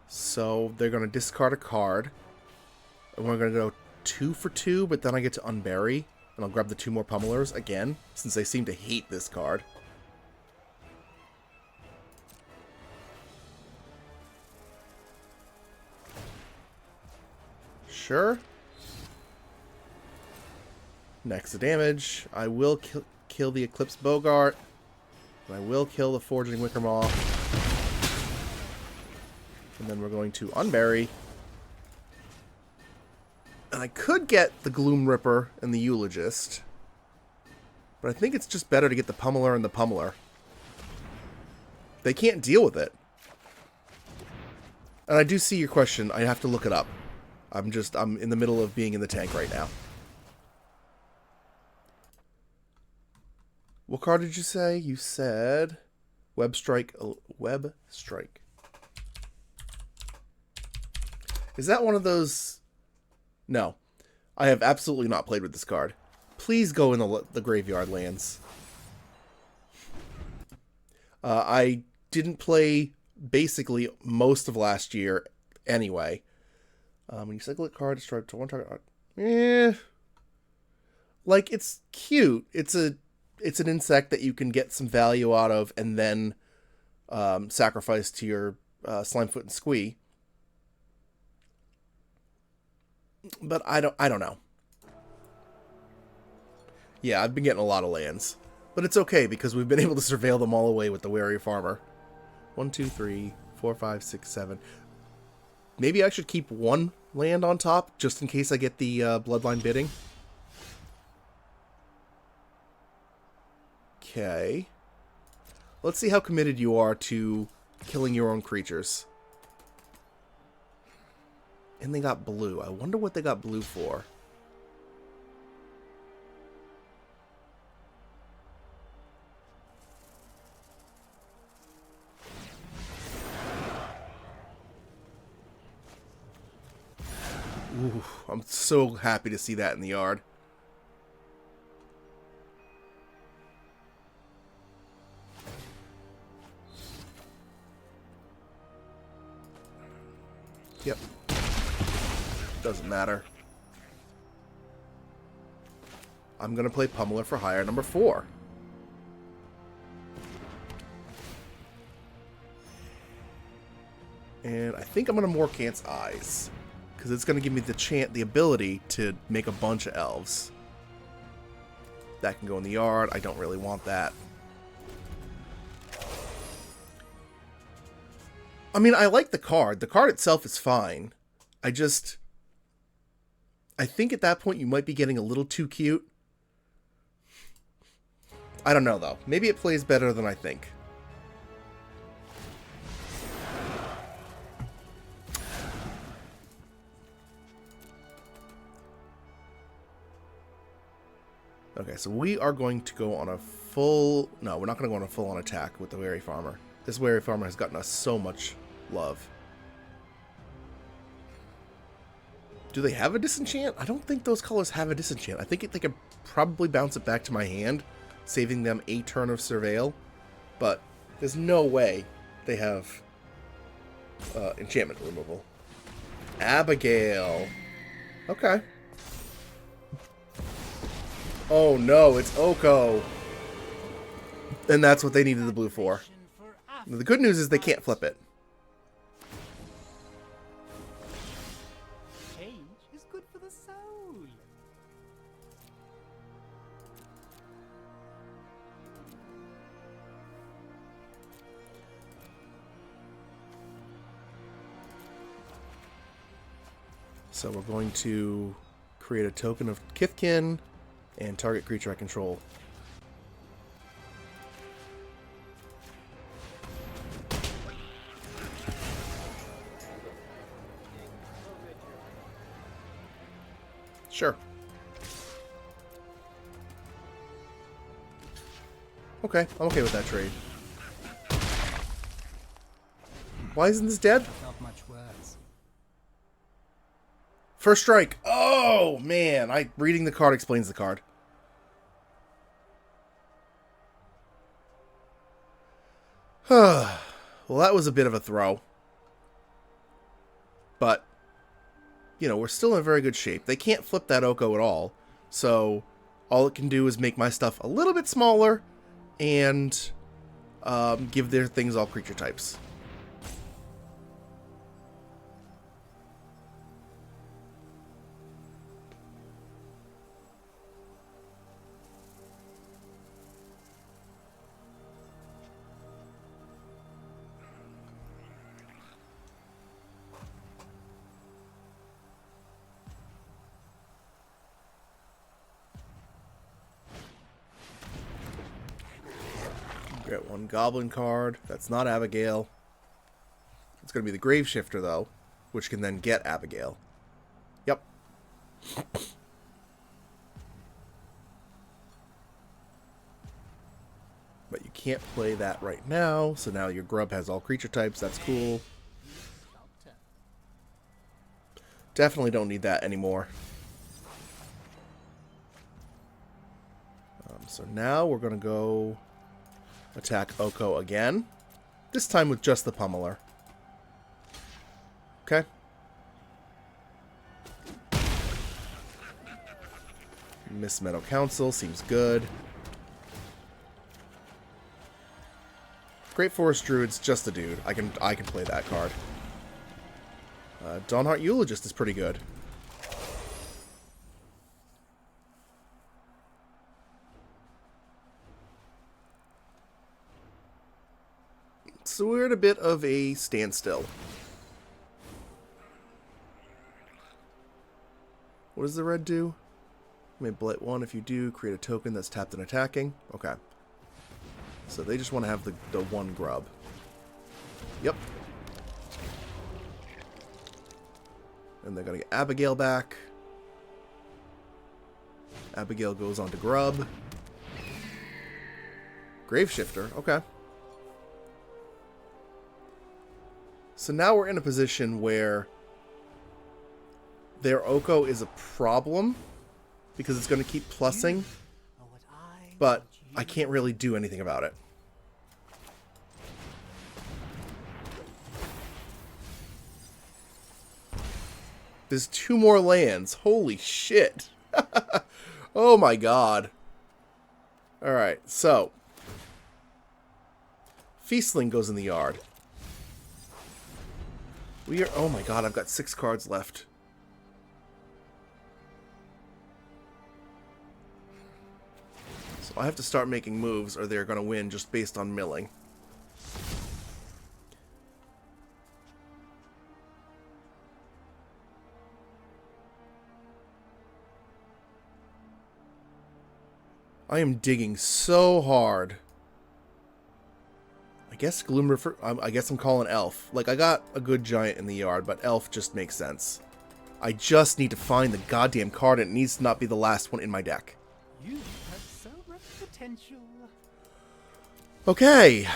[SPEAKER 1] So they're going to discard a card. And we're going to go 2 for 2, but then I get to unbury. And I'll grab the 2 more Pummelers again, since they seem to hate this card. Sure. Next damage. I will kill the Eclipsed Bogart. And I will kill the Forging Wickermaw. And then we're going to unbury. And I could get the Gloom Ripper and the Eulogist. But I think it's just better to get the Pummeler and the Pummeler. They can't deal with it. And I do see your question. I have to look it up. I'm in the middle of being in the tank right now. What card did you say? You said Web Strike. Web Strike. Is that one of those? No. I have absolutely not played with this card. Please go in the graveyard lands. I didn't play basically most of last year anyway. When you cycle a card, destroy to one target. Like, it's cute. It's an insect that you can get some value out of and then sacrifice to your Slimefoot and Squee. But I don't know. Yeah, I've been getting a lot of lands. But it's okay, because we've been able to surveil them all away with the Wary Farmer. 1, 2, 3, 4, 5, 6, 7. Maybe I should keep one land on top, just in case I get the Bloodline bidding. Okay. Let's see how committed you are to killing your own creatures. And they got blue. I wonder what they got blue for. Ooh, I'm so happy to see that in the yard. Yep. Doesn't matter. I'm going to play Pummeler for hire number 4. And I think I'm going to Morkant's Eyes, because it's going to give me the ability to make a bunch of elves. That can go in the yard. I don't really want that. I mean, I like the card. The card itself is fine. I think at that point you might be getting a little too cute. I don't know, though. Maybe it plays better than I think. Okay, so we are going to go on a full... No, we're not going to go on a full-on attack with the Wary Farmer. This Wary Farmer has gotten us so much love. Do they have a disenchant? I don't think those colors have a disenchant. I think they could probably bounce it back to my hand, saving them a turn of surveil. But there's no way they have enchantment removal. Abigail. Okay. Oh no, it's Oko. And that's what they needed the blue for. The good news is they can't flip it.
[SPEAKER 2] Change is good for the soul.
[SPEAKER 1] So we're going to create a token of Kithkin and target creature I control. Sure. Okay, I'm okay with that trade. Why isn't this dead?
[SPEAKER 2] Not much words.
[SPEAKER 1] First strike. Oh, man. Reading the card explains the card. Well, that was a bit of a throw. But, you know, we're still in very good shape. They can't flip that Oko at all. So, all it can do is make my stuff a little bit smaller and give their things all creature types. Get one Goblin card. That's not Abigail. It's going to be the Grave Shifter, though, which can then get Abigail. Yep. But you can't play that right now, so now your Grub has all creature types. That's cool. Definitely don't need that anymore. So now we're going to go attack Oko again. This time with just the pummeler. Okay. Miss Meadow Council seems good. Great Forest Druid's just a dude. I can play that card. Dawnheart Eulogist is pretty good. So we're at a bit of a standstill. What does the red do? You may blight one. If you do, create a token that's tapped and attacking. Okay. So they just want to have the one grub. Yep. And they're going to get Abigail back. Abigail goes on to grub. Graveshifter. Okay. So now we're in a position where their Oko is a problem because it's going to keep plussing, but I can't really do anything about it. There's 2 more lands. Holy shit. Oh my god. Alright, so Feastling goes in the yard. We are... Oh my god, I've got 6 cards left. So I have to start making moves or they're going to win just based on milling. I am digging so hard. I guess I guess I'm calling Elf. Like, I got a good giant in the yard, but Elf just makes sense. I just need to find the goddamn card, and it needs to not be the last one in my deck.
[SPEAKER 2] You have so much potential.
[SPEAKER 1] Okay.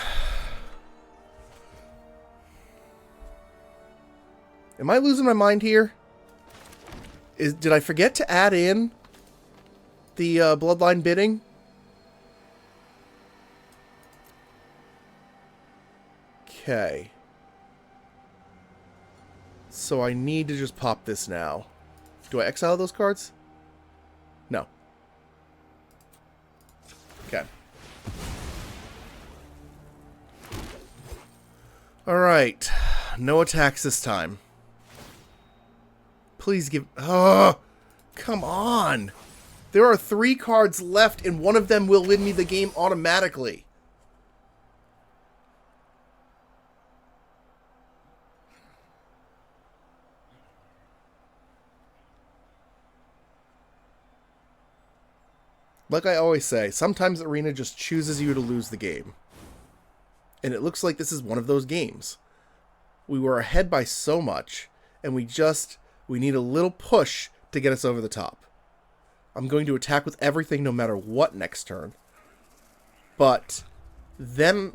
[SPEAKER 1] Am I losing my mind here? Did I forget to add in the Bloodline bidding? Okay. So I need to just pop this now. Do I exile those cards? No. Okay. Alright. No attacks this time. Please give... Oh! Come on! There are 3 cards left, and one of them will win me the game automatically. Like I always say, sometimes Arena just chooses you to lose the game. And it looks like this is one of those games. We were ahead by so much, and we need a little push to get us over the top. I'm going to attack with everything no matter what next turn. But then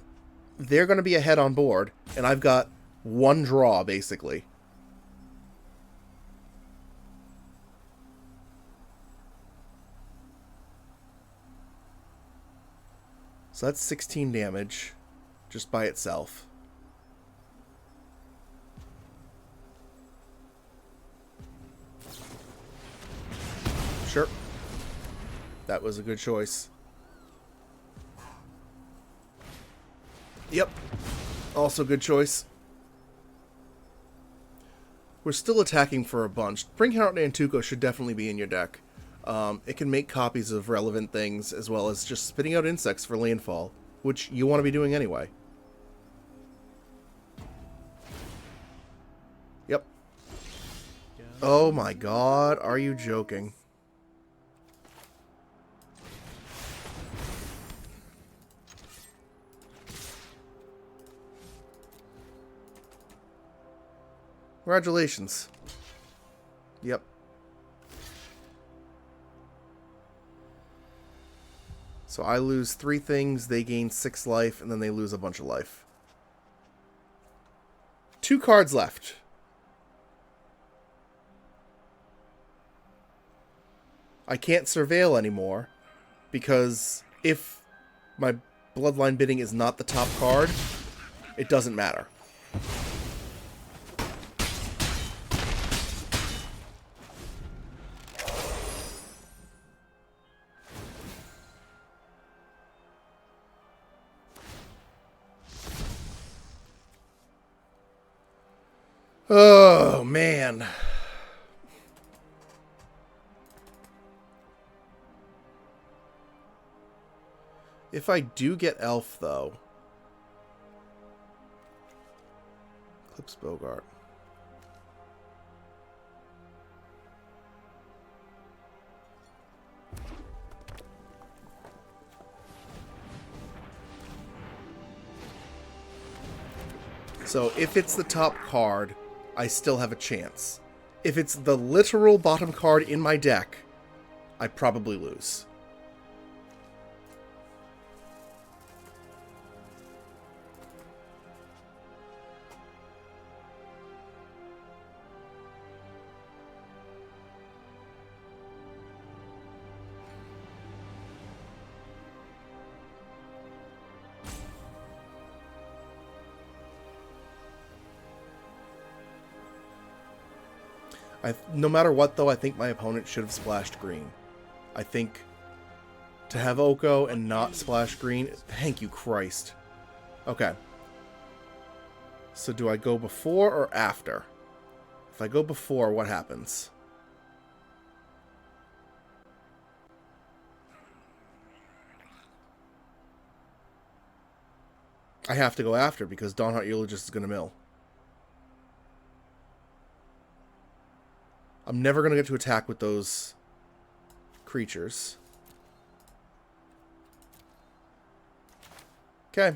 [SPEAKER 1] they're going to be ahead on board, and I've got 1 draw, basically. So that's 16 damage, just by itself. Sure. That was a good choice. Yep. Also good choice. We're still attacking for a bunch. Bringheart Nantuko should definitely be in your deck. It can make copies of relevant things, as well as just spitting out insects for landfall, which you want to be doing anyway. Yep. Oh my god, are you joking? Congratulations. Yep. So I lose 3 things, they gain 6 life, and then they lose a bunch of life. 2 cards left. I can't surveil anymore, because if my Bloodline bidding is not the top card, It doesn't matter. Oh, man. If I do get Elf, though... Eclipse Bogart. So, if it's the top card, I still have a chance. If it's the literal bottom card in my deck, I probably lose. No matter what, though, I think my opponent should have splashed green. I think to have Oko and not splash green... Thank you, Christ. Okay. So do I go before or after? If I go before, what happens? I have to go after because Dawnheart Eulogist is going to mill. I'm never going to get to attack with those creatures. Okay.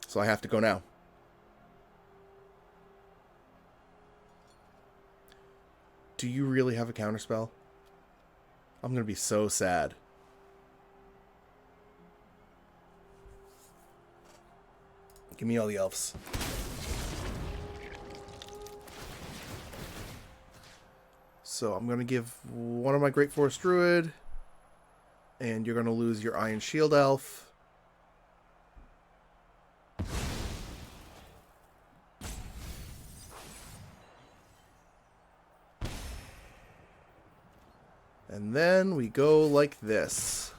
[SPEAKER 1] So I have to go now. Do you really have a counterspell? I'm going to be so sad. Give me all the elves. So I'm going to give one of my Great Forest Druid, and you're going to lose your Iron Shield Elf. And then we go like this.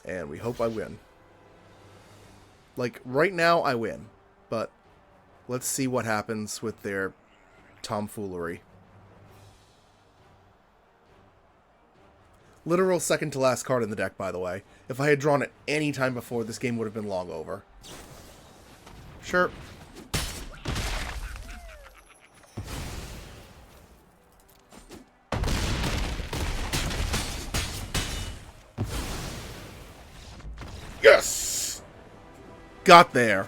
[SPEAKER 1] And we hope I win. Like, right now I win. But let's see what happens with their tomfoolery. Literal second to last card in the deck, by the way. If I had drawn it any time before, this game would have been long over. Sure. Yes! Got there.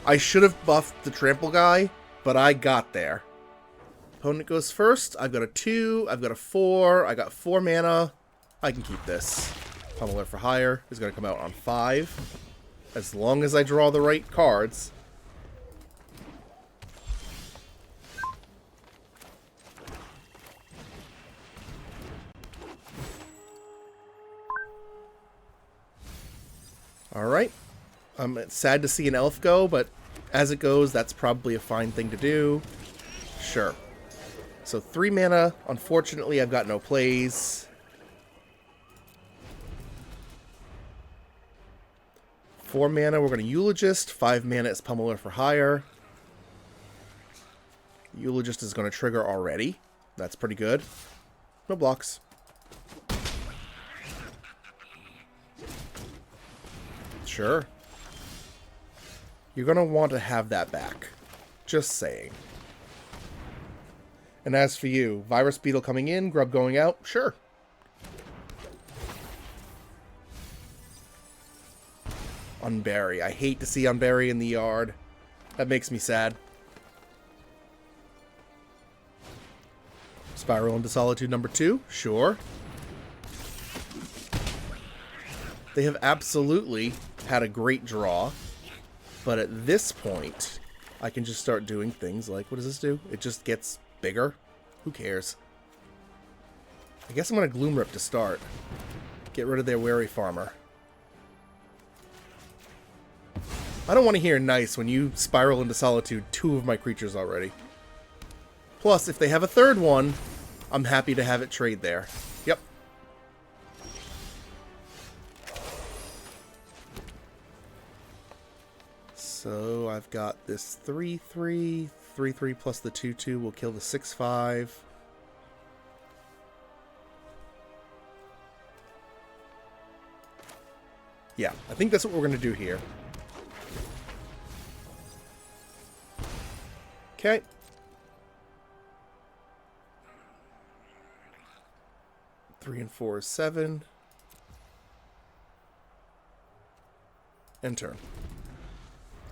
[SPEAKER 1] I should have buffed the trample guy, but I got there. Opponent goes first. I've got a 2. I've got a 4. I got 4 mana. I can keep this. Pummeler for Hire is going to come out on 5. As long as I draw the right cards. Alright. I'm sad to see an elf go, but as it goes, that's probably a fine thing to do. Sure. So 3 mana. Unfortunately, I've got no plays. 4 mana, we're going to Eulogist. 5 mana is Pummeler for Hire. Eulogist is going to trigger already. That's pretty good. No blocks. Sure. You're going to want to have that back. Just saying. And as for you, Virus Beetle coming in, Grub going out, sure. Unbury. I hate to see Unbury in the yard. That makes me sad. Spiral into Solitude number 2, sure. They have absolutely had a great draw. But at this point, I can just start doing things like, what does this do? It just gets bigger. Who cares? I guess I'm going to Gloom Rip to start. Get rid of their Wary Farmer. I don't want to hear nice when you spiral into Solitude 2 of my creatures already. Plus, if they have a third one, I'm happy to have it trade there. Yep. So I've got this 3/3. 3/3 plus the 2/2 will kill the 6/5. Yeah, I think that's what we're going to do here. Okay. Three and 4 is 7. End turn.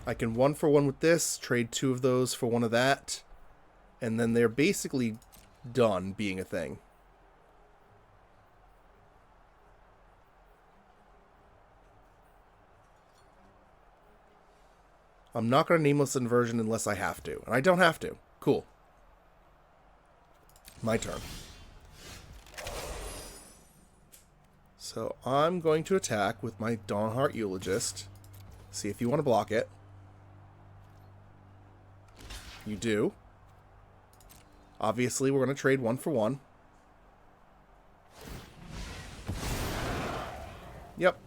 [SPEAKER 1] I can 1-for-1 with this, trade 2 of those for 1 of that, and then they're basically done being a thing. I'm not going to Nameless Inversion unless I have to. And I don't have to. Cool. My turn. So I'm going to attack with my Dawnheart Eulogist. See if you want to block it. You do. Obviously, we're going to trade 1-for-1. Yep.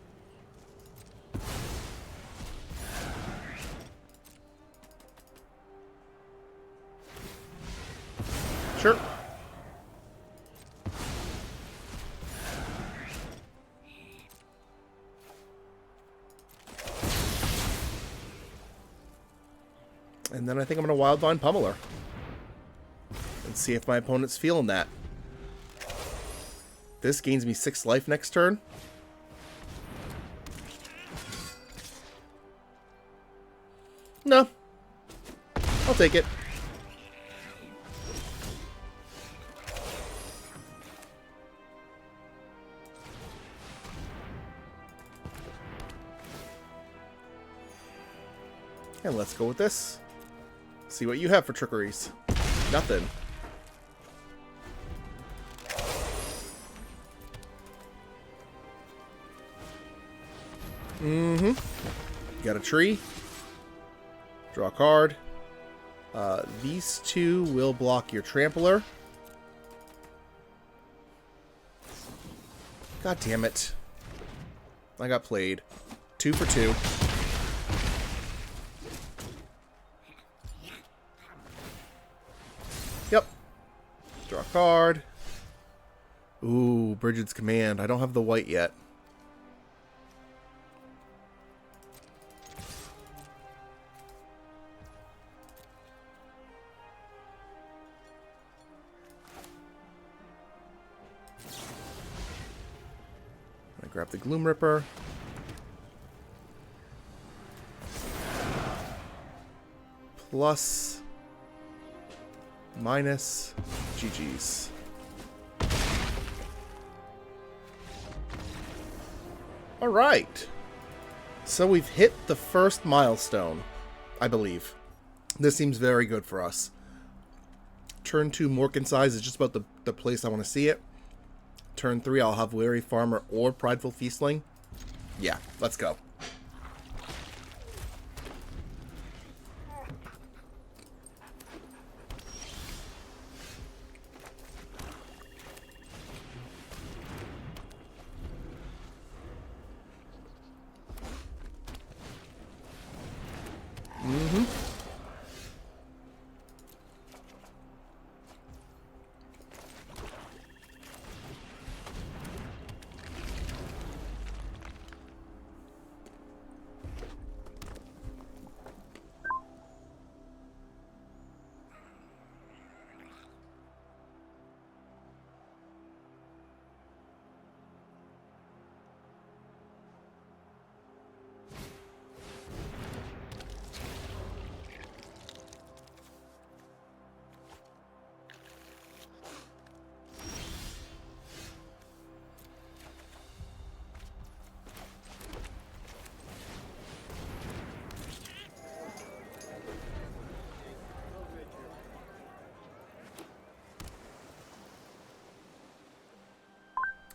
[SPEAKER 1] Sure. And then I think I'm going to Wildvine Pummeler. And see if my opponent's feeling that. This gains me 6 life next turn. No. I'll take it. And let's go with this. See what you have for trickeries. Nothing. Mm-hmm. Got a tree. Draw a card. These 2 will block your Trampler. God damn it. I got played. 2 for 2. Yep. Draw a card. Ooh, Brigid's Command. I don't have the white yet. I grab the Gloom Ripper. Plus... minus GG's. Alright. So we've hit the first milestone, I believe. This seems very good for us. Turn 2 Morkin size is just about the place I want to see it. Turn 3 I'll have Wary Farmer or Prideful Feastling. Yeah, let's go. Mm-hmm.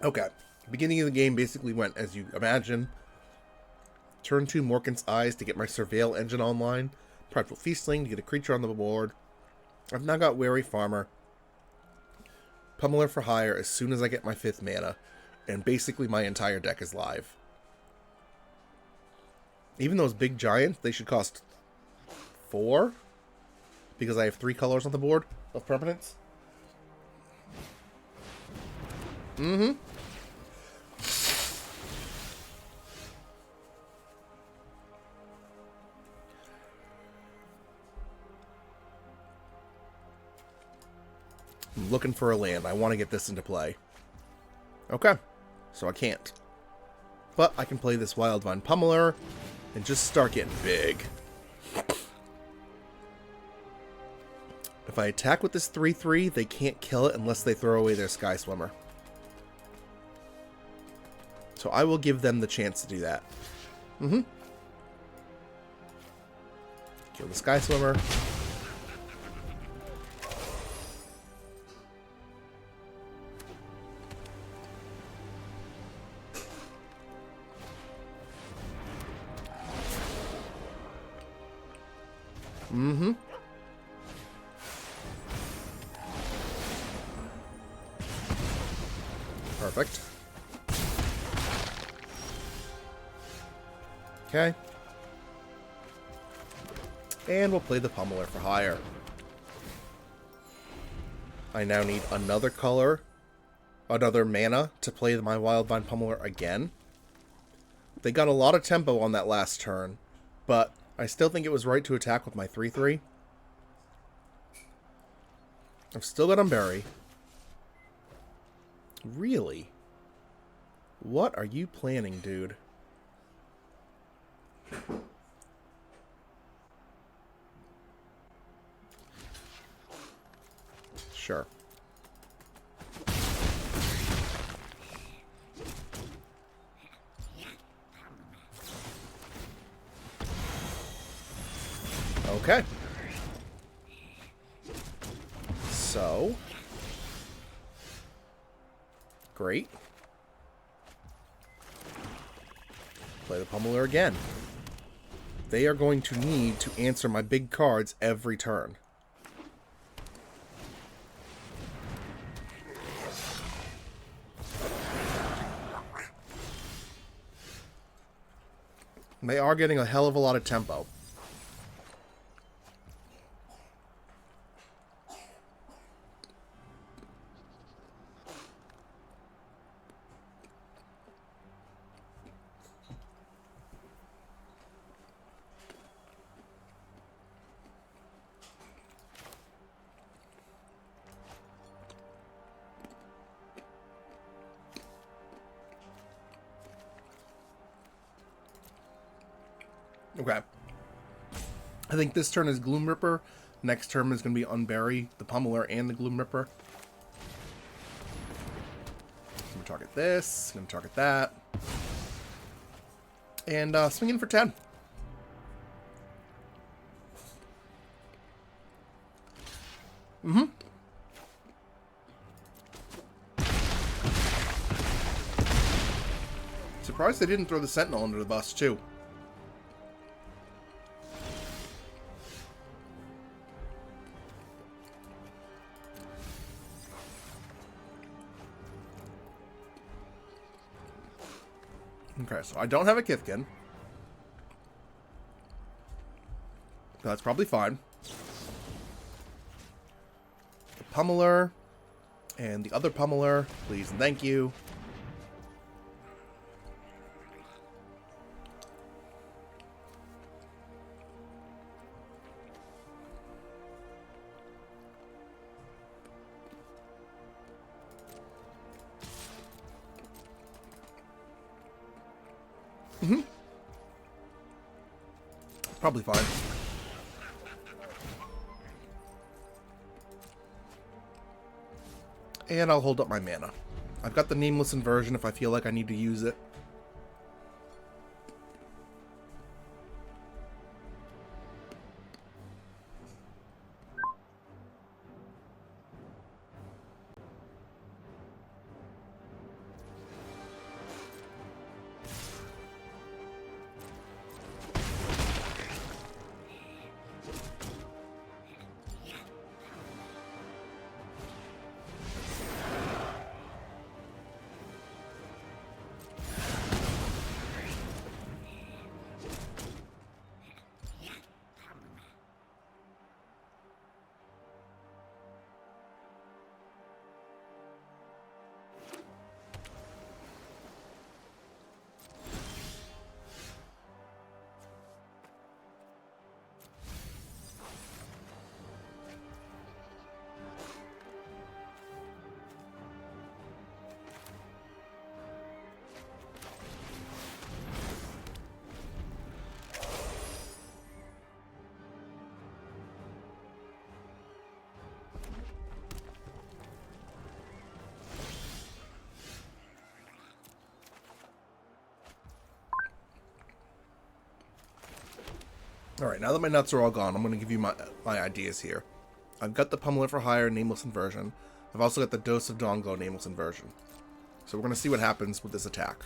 [SPEAKER 1] Okay. Beginning of the game basically went as you imagine. Turn 2 Morkant's Eyes to get my Surveil engine online. Prideful Feastling to get a creature on the board. I've now got Wary Farmer. Pummeler for hire as soon as I get my 5th mana. And basically my entire deck is live. Even those big giants, they should cost 4. Because I have 3 colors on the board of permanents. Mm-hmm. I'm looking for a land. I want to get this into play. Okay. So I can't. But I can play this Wildvine Pummeler and just start getting big. If I attack with this 3/3, they can't kill it unless they throw away their Sky Swimmer. So I will give them the chance to do that. Mm-hmm. Kill the Sky Swimmer. Mm-hmm. Perfect. Okay. And we'll play the Pummeler for hire. I now need another color, another mana to play my Wildvine Pummeler again. They got a lot of tempo on that last turn, but I still think it was right to attack with my 3/3. I've still got Unbury. Really? What are you planning, dude? Sure. Okay. So. Great. Play the Pummeler again. They are going to need to answer my big cards every turn. They are getting a hell of a lot of tempo. Okay. I think this turn is Gloom Ripper. Next turn is going to be Unbury, the Pummeler, and the Gloom Ripper. I'm going to target this. I'm going to target that. And swing in for 10. Mm-hmm. Surprised they didn't throw the Sentinel under the bus, too. Okay, so I don't have a Kithkin. That's probably fine. The Pummeler and the other Pummeler, please and thank you. Mm-hmm. Probably fine. And I'll hold up my mana. I've got the Nameless Inversion if I feel like I need to use it. Alright, now that my nuts are all gone, I'm going to give you my ideas here. I've got the Pummeler for Hire Nameless Inversion. I've also got the Dose of Dawn-Glow Nameless Inversion. So we're going to see what happens with this attack.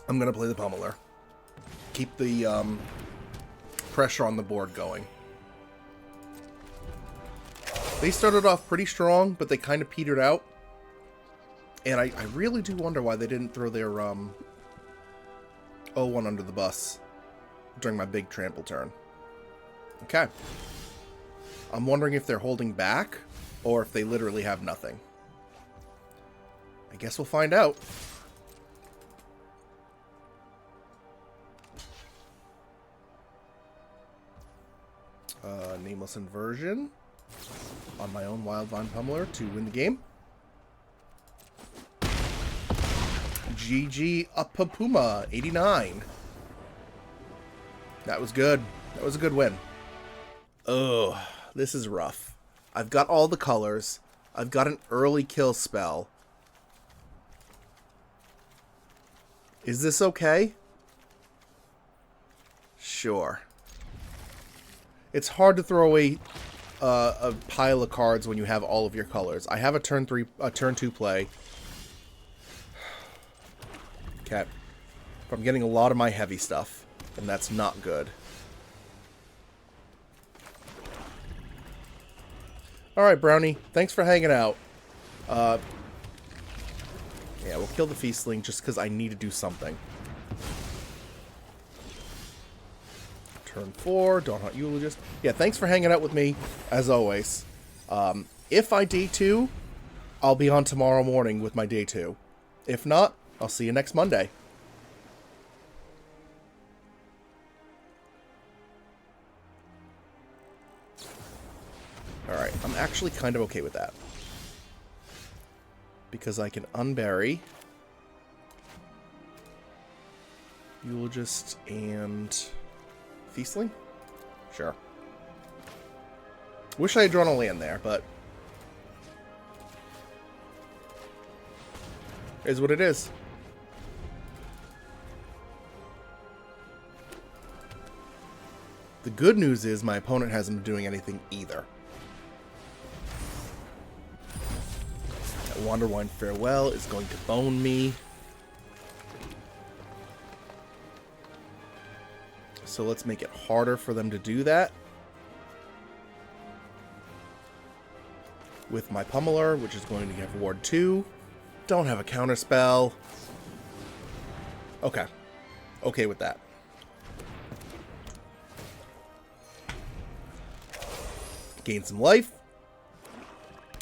[SPEAKER 1] I'm going to play the Pummeler. Keep the pressure on the board going. They started off pretty strong, but they kind of petered out. And I really do wonder why they didn't throw their 0-1 under the bus during my big trample turn. Okay. I'm wondering if they're holding back or if they literally have nothing. I guess we'll find out. Nameless Inversion on my own Wildvine Pummeler to win the game. GG Upapuma 89. That was good. That was a good win. Ugh, this is rough. I've got all the colors. I've got an early kill spell. Is this okay? Sure. It's hard to throw away a pile of cards when you have all of your colors. I have a turn 2 play. Okay. But I'm getting a lot of my heavy stuff, and that's not good. Alright, Brownie. Thanks for hanging out. Yeah, we'll kill the Feastling just because I need to do something. Turn 4, Dawn Hunt Eulogist. Yeah, thanks for hanging out with me, as always. If I day 2, I'll be on tomorrow morning with my day 2. If not, I'll see you next Monday. Alright, I'm actually kind of okay with that. Because I can unbury Eulogist and Feastling? Sure. Wish I had drawn a land there, but is what it is. The good news is my opponent hasn't been doing anything either. That Wanderwine Farewell is going to bone me. So let's make it harder for them to do that. With my Pummeler, which is going to have Ward 2. Don't have a counterspell. Okay. Okay with that. Gain some life.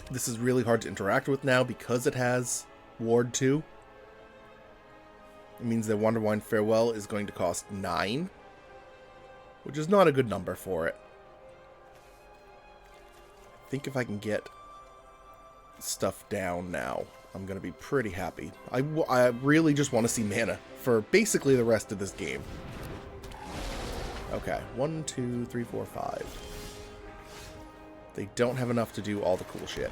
[SPEAKER 1] This is really hard to interact with now because it has Ward 2. It means that Wanderwine Farewell is going to cost 9. Which is not a good number for it. I think if I can get stuff down now, I'm going to be pretty happy. I really just want to see mana for basically the rest of this game. Okay, 1, 2, 3, 4, 5. They don't have enough to do all the cool shit.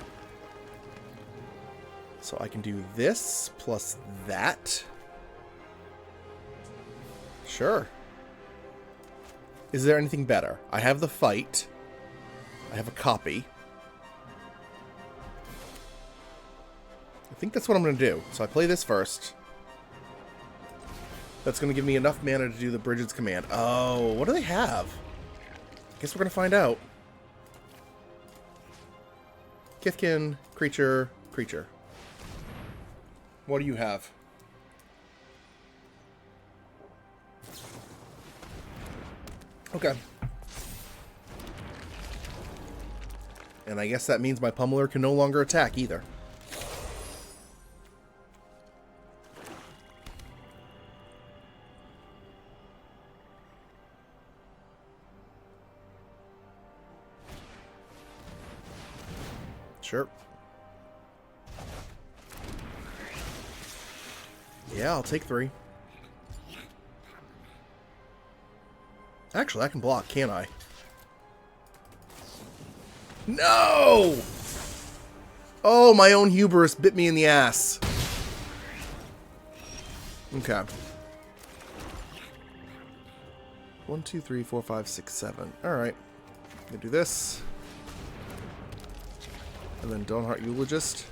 [SPEAKER 1] So I can do this plus that. Sure. Is there anything better? I have the fight. I have a copy. I think that's what I'm going to do. So I play this first. That's going to give me enough mana to do the Bridget's Command. Oh, what do they have? Guess we're going to find out. Kithkin, creature, creature. What do you have? Okay. And I guess that means my Pummeler can no longer attack either. Sure. Yeah, I'll take 3. Actually, I can block, can't I? No! Oh, my own hubris bit me in the ass. Okay. 1, 2, 3, 4, 5, 6, 7. Alright. I'm gonna do this. And then Dawnheart Eulogist.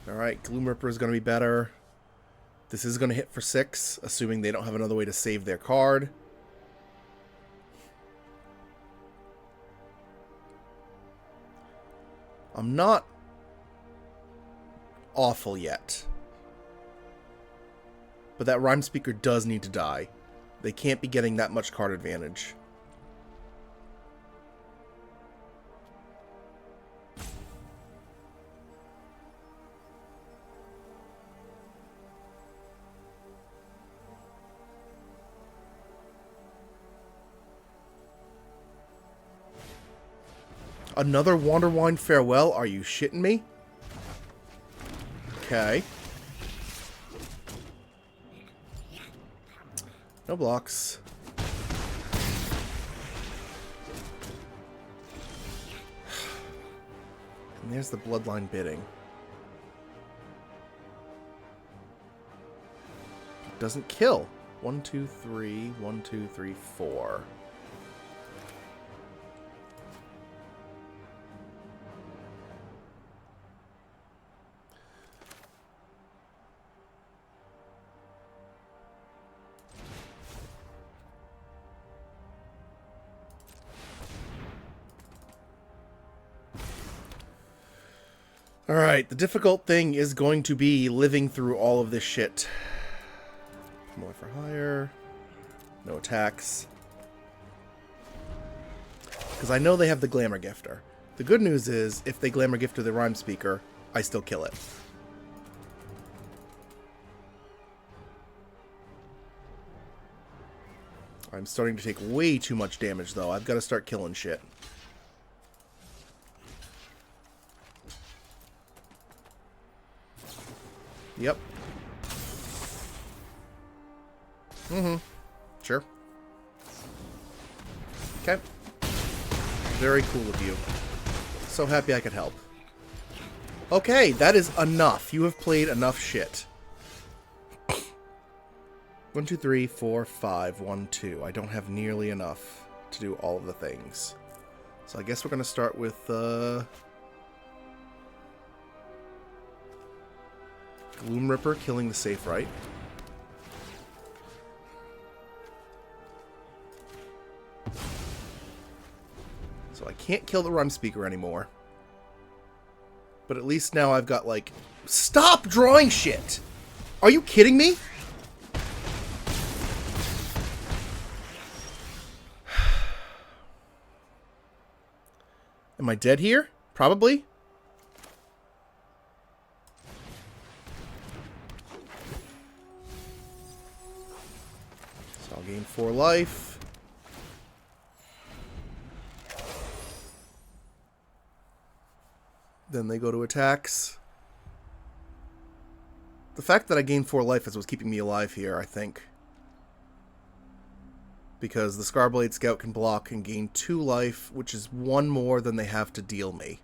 [SPEAKER 1] Alright, Gloom Ripper is gonna be better. This is gonna hit for 6, assuming they don't have another way to save their card. I'm not awful yet. But that Rhyme Speaker does need to die. They can't be getting that much card advantage. Another Wanderwine Farewell? Are you shitting me? Okay. No blocks. And there's the Bloodline Bidding. Doesn't kill. 1, 2, 3. 1, 2, 3, 4. Alright, the difficult thing is going to be living through all of this shit. More for hire. No attacks. Because I know they have the Glamour Gifter. The good news is, if they Glamour Gifter the Rhyme Speaker, I still kill it. I'm starting to take way too much damage, though. I've got to start killing shit. Yep. Sure. Okay. Very cool of you. So happy I could help. Okay, that is enough. You have played enough shit. 1, 2, 3, 4, 5, 1, 2. I don't have nearly enough to do all of the things. So I guess we're going to start with, Gloom Ripper killing the safe right. So I can't kill the Rhyme Speaker anymore. But at least now I've got, like... Stop drawing shit! Are you kidding me? Am I dead here? Probably. So I'll gain 4 life. Then they go to attacks. The fact that I gained 4 life is what's keeping me alive here, I think. Because the Scarblade Scout can block and gain 2 life, which is 1 more than they have to deal me.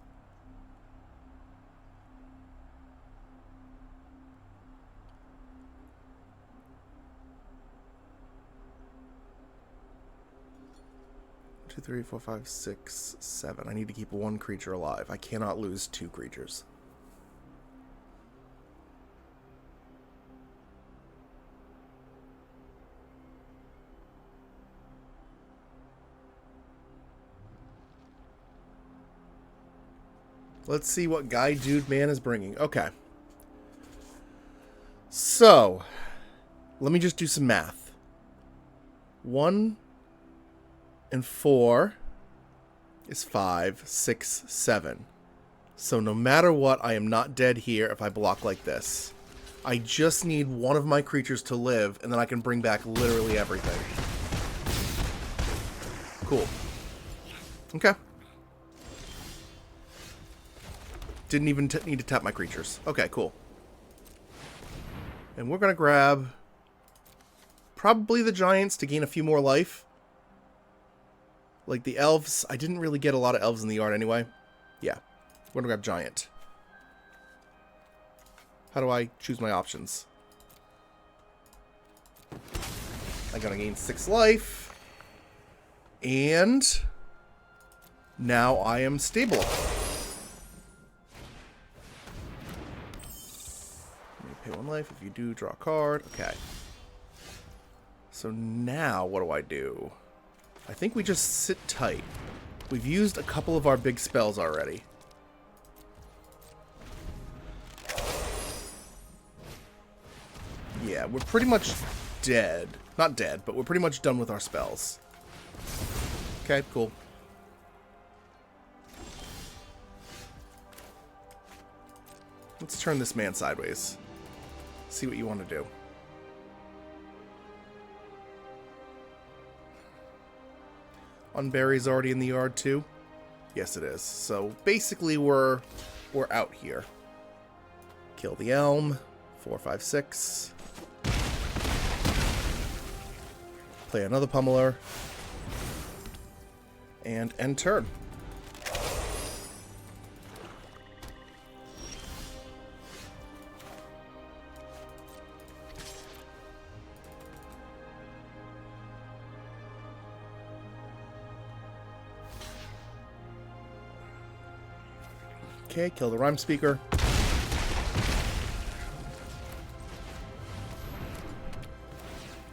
[SPEAKER 1] Two, 3, 4, 5, 6, 7. I need to keep 1 creature alive. I cannot lose 2 creatures. Let's see what Guy Dude Man is bringing. Okay. So, let me just do some math. 1 and 4 is 5, 6, 7. So no matter what, I am not dead here if I block like this. I just need one of my creatures to live, and then I can bring back literally everything. Cool. Okay. Didn't even need to tap my creatures. Okay, cool. And we're going to grab probably the giants to gain a few more life. Like the elves. I didn't really get a lot of elves in the yard anyway. Yeah. We're going to grab giant. How do I choose my options? I'm gonna gain 6 life. And now I am stable. Let me pay 1 life. If you do, draw a card. Okay. So now what do I do? I think we just sit tight. We've used a couple of our big spells already. Yeah, we're pretty much dead. Not dead, but we're pretty much done with our spells. Okay, cool. Let's turn this man sideways. See what you want to do. Unbury's already in the yard too? Yes, it is. So basically we're out here. Kill the elm. 4, 5, 6. Play another pummeler. And end turn. Okay, kill the rhyme speaker.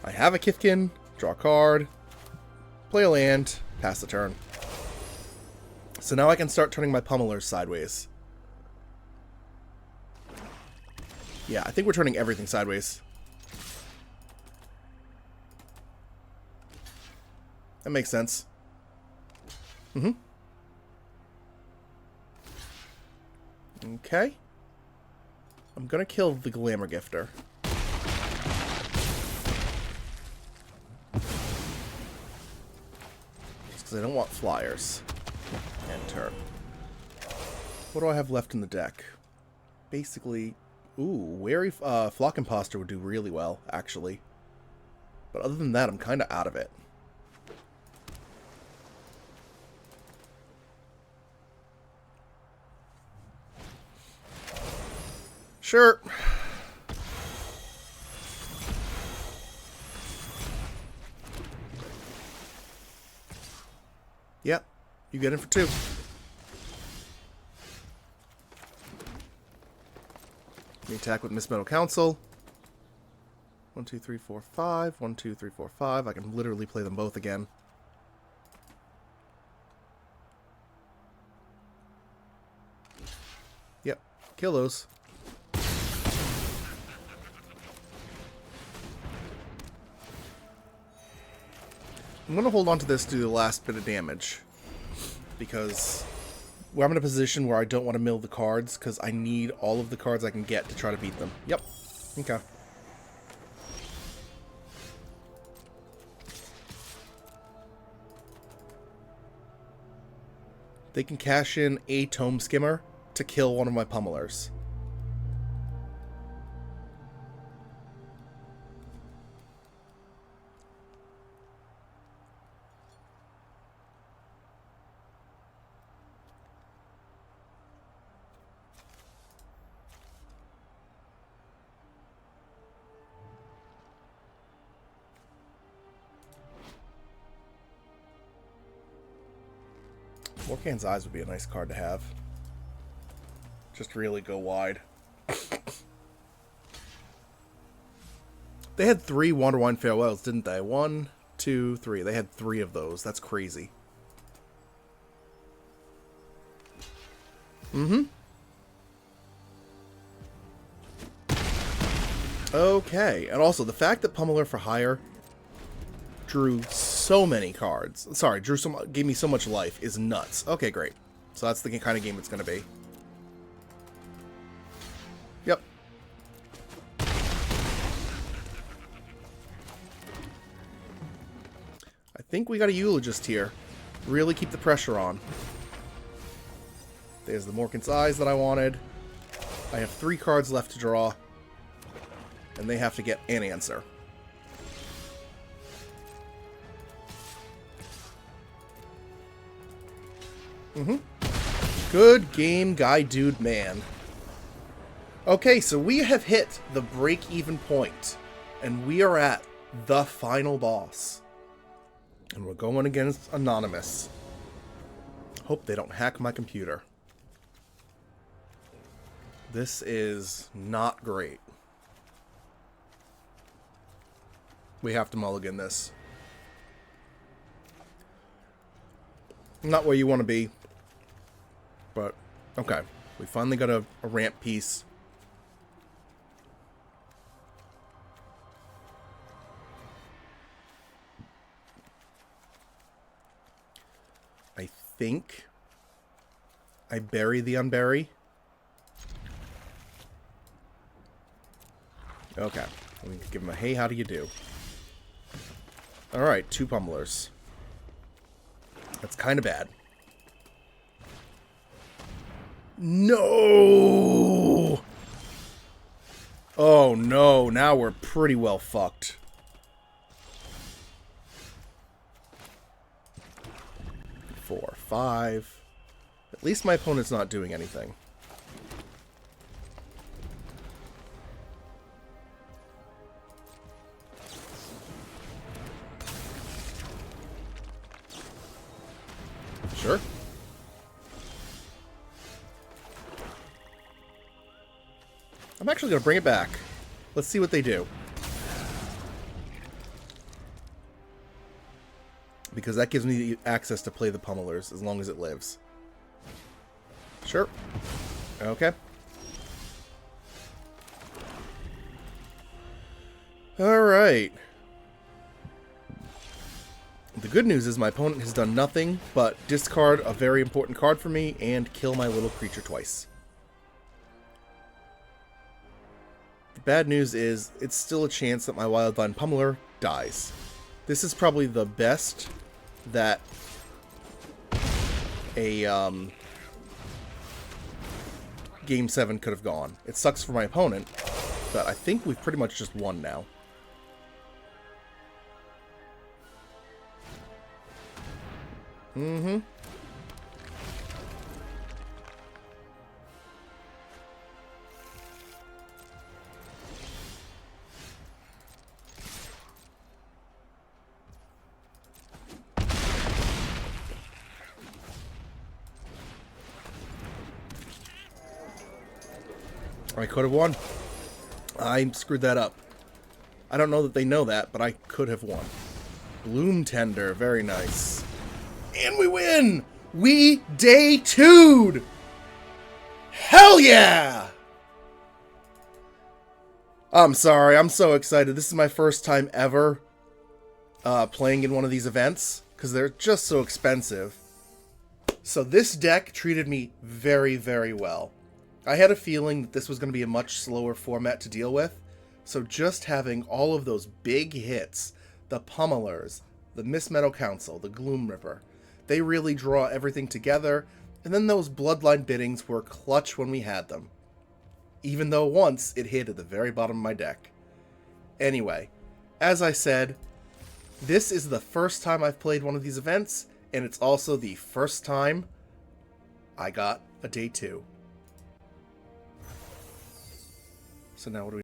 [SPEAKER 1] I have a Kithkin. Draw a card. Play a land. Pass the turn. So now I can start turning my pummelers sideways. Yeah, I think we're turning everything sideways. That makes sense. Mm-hmm. Okay. I'm gonna kill the Glamour Gifter. Just because I don't want flyers. End turn. What do I have left in the deck? Basically... Ooh, Wary Flock Imposter would do really well, actually. But other than that, I'm kind of out of it. Sure. Yep. You get in for 2. We attack with Miss Metal Council. 1, 2, 3, 4, 5. 1, 2, 3, 4, 5. I can literally play them both again. Yep. Kill those. I'm going to hold on to this to do the last bit of damage. Because I'm in a position where I don't want to mill the cards, because I need all of the cards I can get to try to beat them. Yep. Okay. They can cash in a Tome Skimmer to kill one of my pummelers. Morkan's Eyes would be a nice card to have. Just really go wide. They had 3 Wanderwine Farewells, didn't they? 1, 2, 3. They had 3 of those. That's crazy. Mm-hmm. Okay. And also, the fact that Pummeler for Hire drew so many cards. Sorry, gave me so much life is nuts. Okay, great. So that's the kind of game it's going to be. Yep. I think we got a Eulogist here. Really keep the pressure on. There's the Morkan's Eyes that I wanted. I have 3 cards left to draw. And they have to get an answer. Mm-hmm. Good game, guy, dude, man. Okay, so we have hit the break-even point, and we are at the final boss. And we're going against Anonymous. Hope they don't hack my computer. This is not great. We have to mulligan this. Not where you want to be. But, okay. We finally got a ramp piece. I think I bury the unbury. Okay. Let me give him a hey, how do you do? Alright, 2 pummelers. That's kind of bad. No! Oh no, now we're pretty well fucked. Four, 5. At least my opponent's not doing anything. Sure. I'm actually going to bring it back. Let's see what they do. Because that gives me the access to play the pummelers as long as it lives. Sure. Okay. Alright. The good news is my opponent has done nothing but discard a very important card for me and kill my little creature twice. The bad news is it's still a chance that my Wildline Pummeler dies. This is probably the best that a Game 7 could have gone. It sucks for my opponent, but I think we've pretty much just won now. Mm-hmm. I could have won. I screwed that up. I don't know that they know that, but I could have won. Bloom Tender, very nice. And we win! We day 2'd! Hell yeah! I'm sorry, I'm so excited. This is my first time ever playing in one of these events, because they're just so expensive. So this deck treated me very, very well. I had a feeling that this was going to be a much slower format to deal with, so just having all of those big hits, the Pummelers, the Miss Meadow Council, the Gloom Ripper, they really draw everything together, and then those Bloodline biddings were clutch when we had them. Even though once it hid at the very bottom of my deck. Anyway, as I said, this is the first time I've played one of these events, and it's also the first time I got a day 2. So now what do we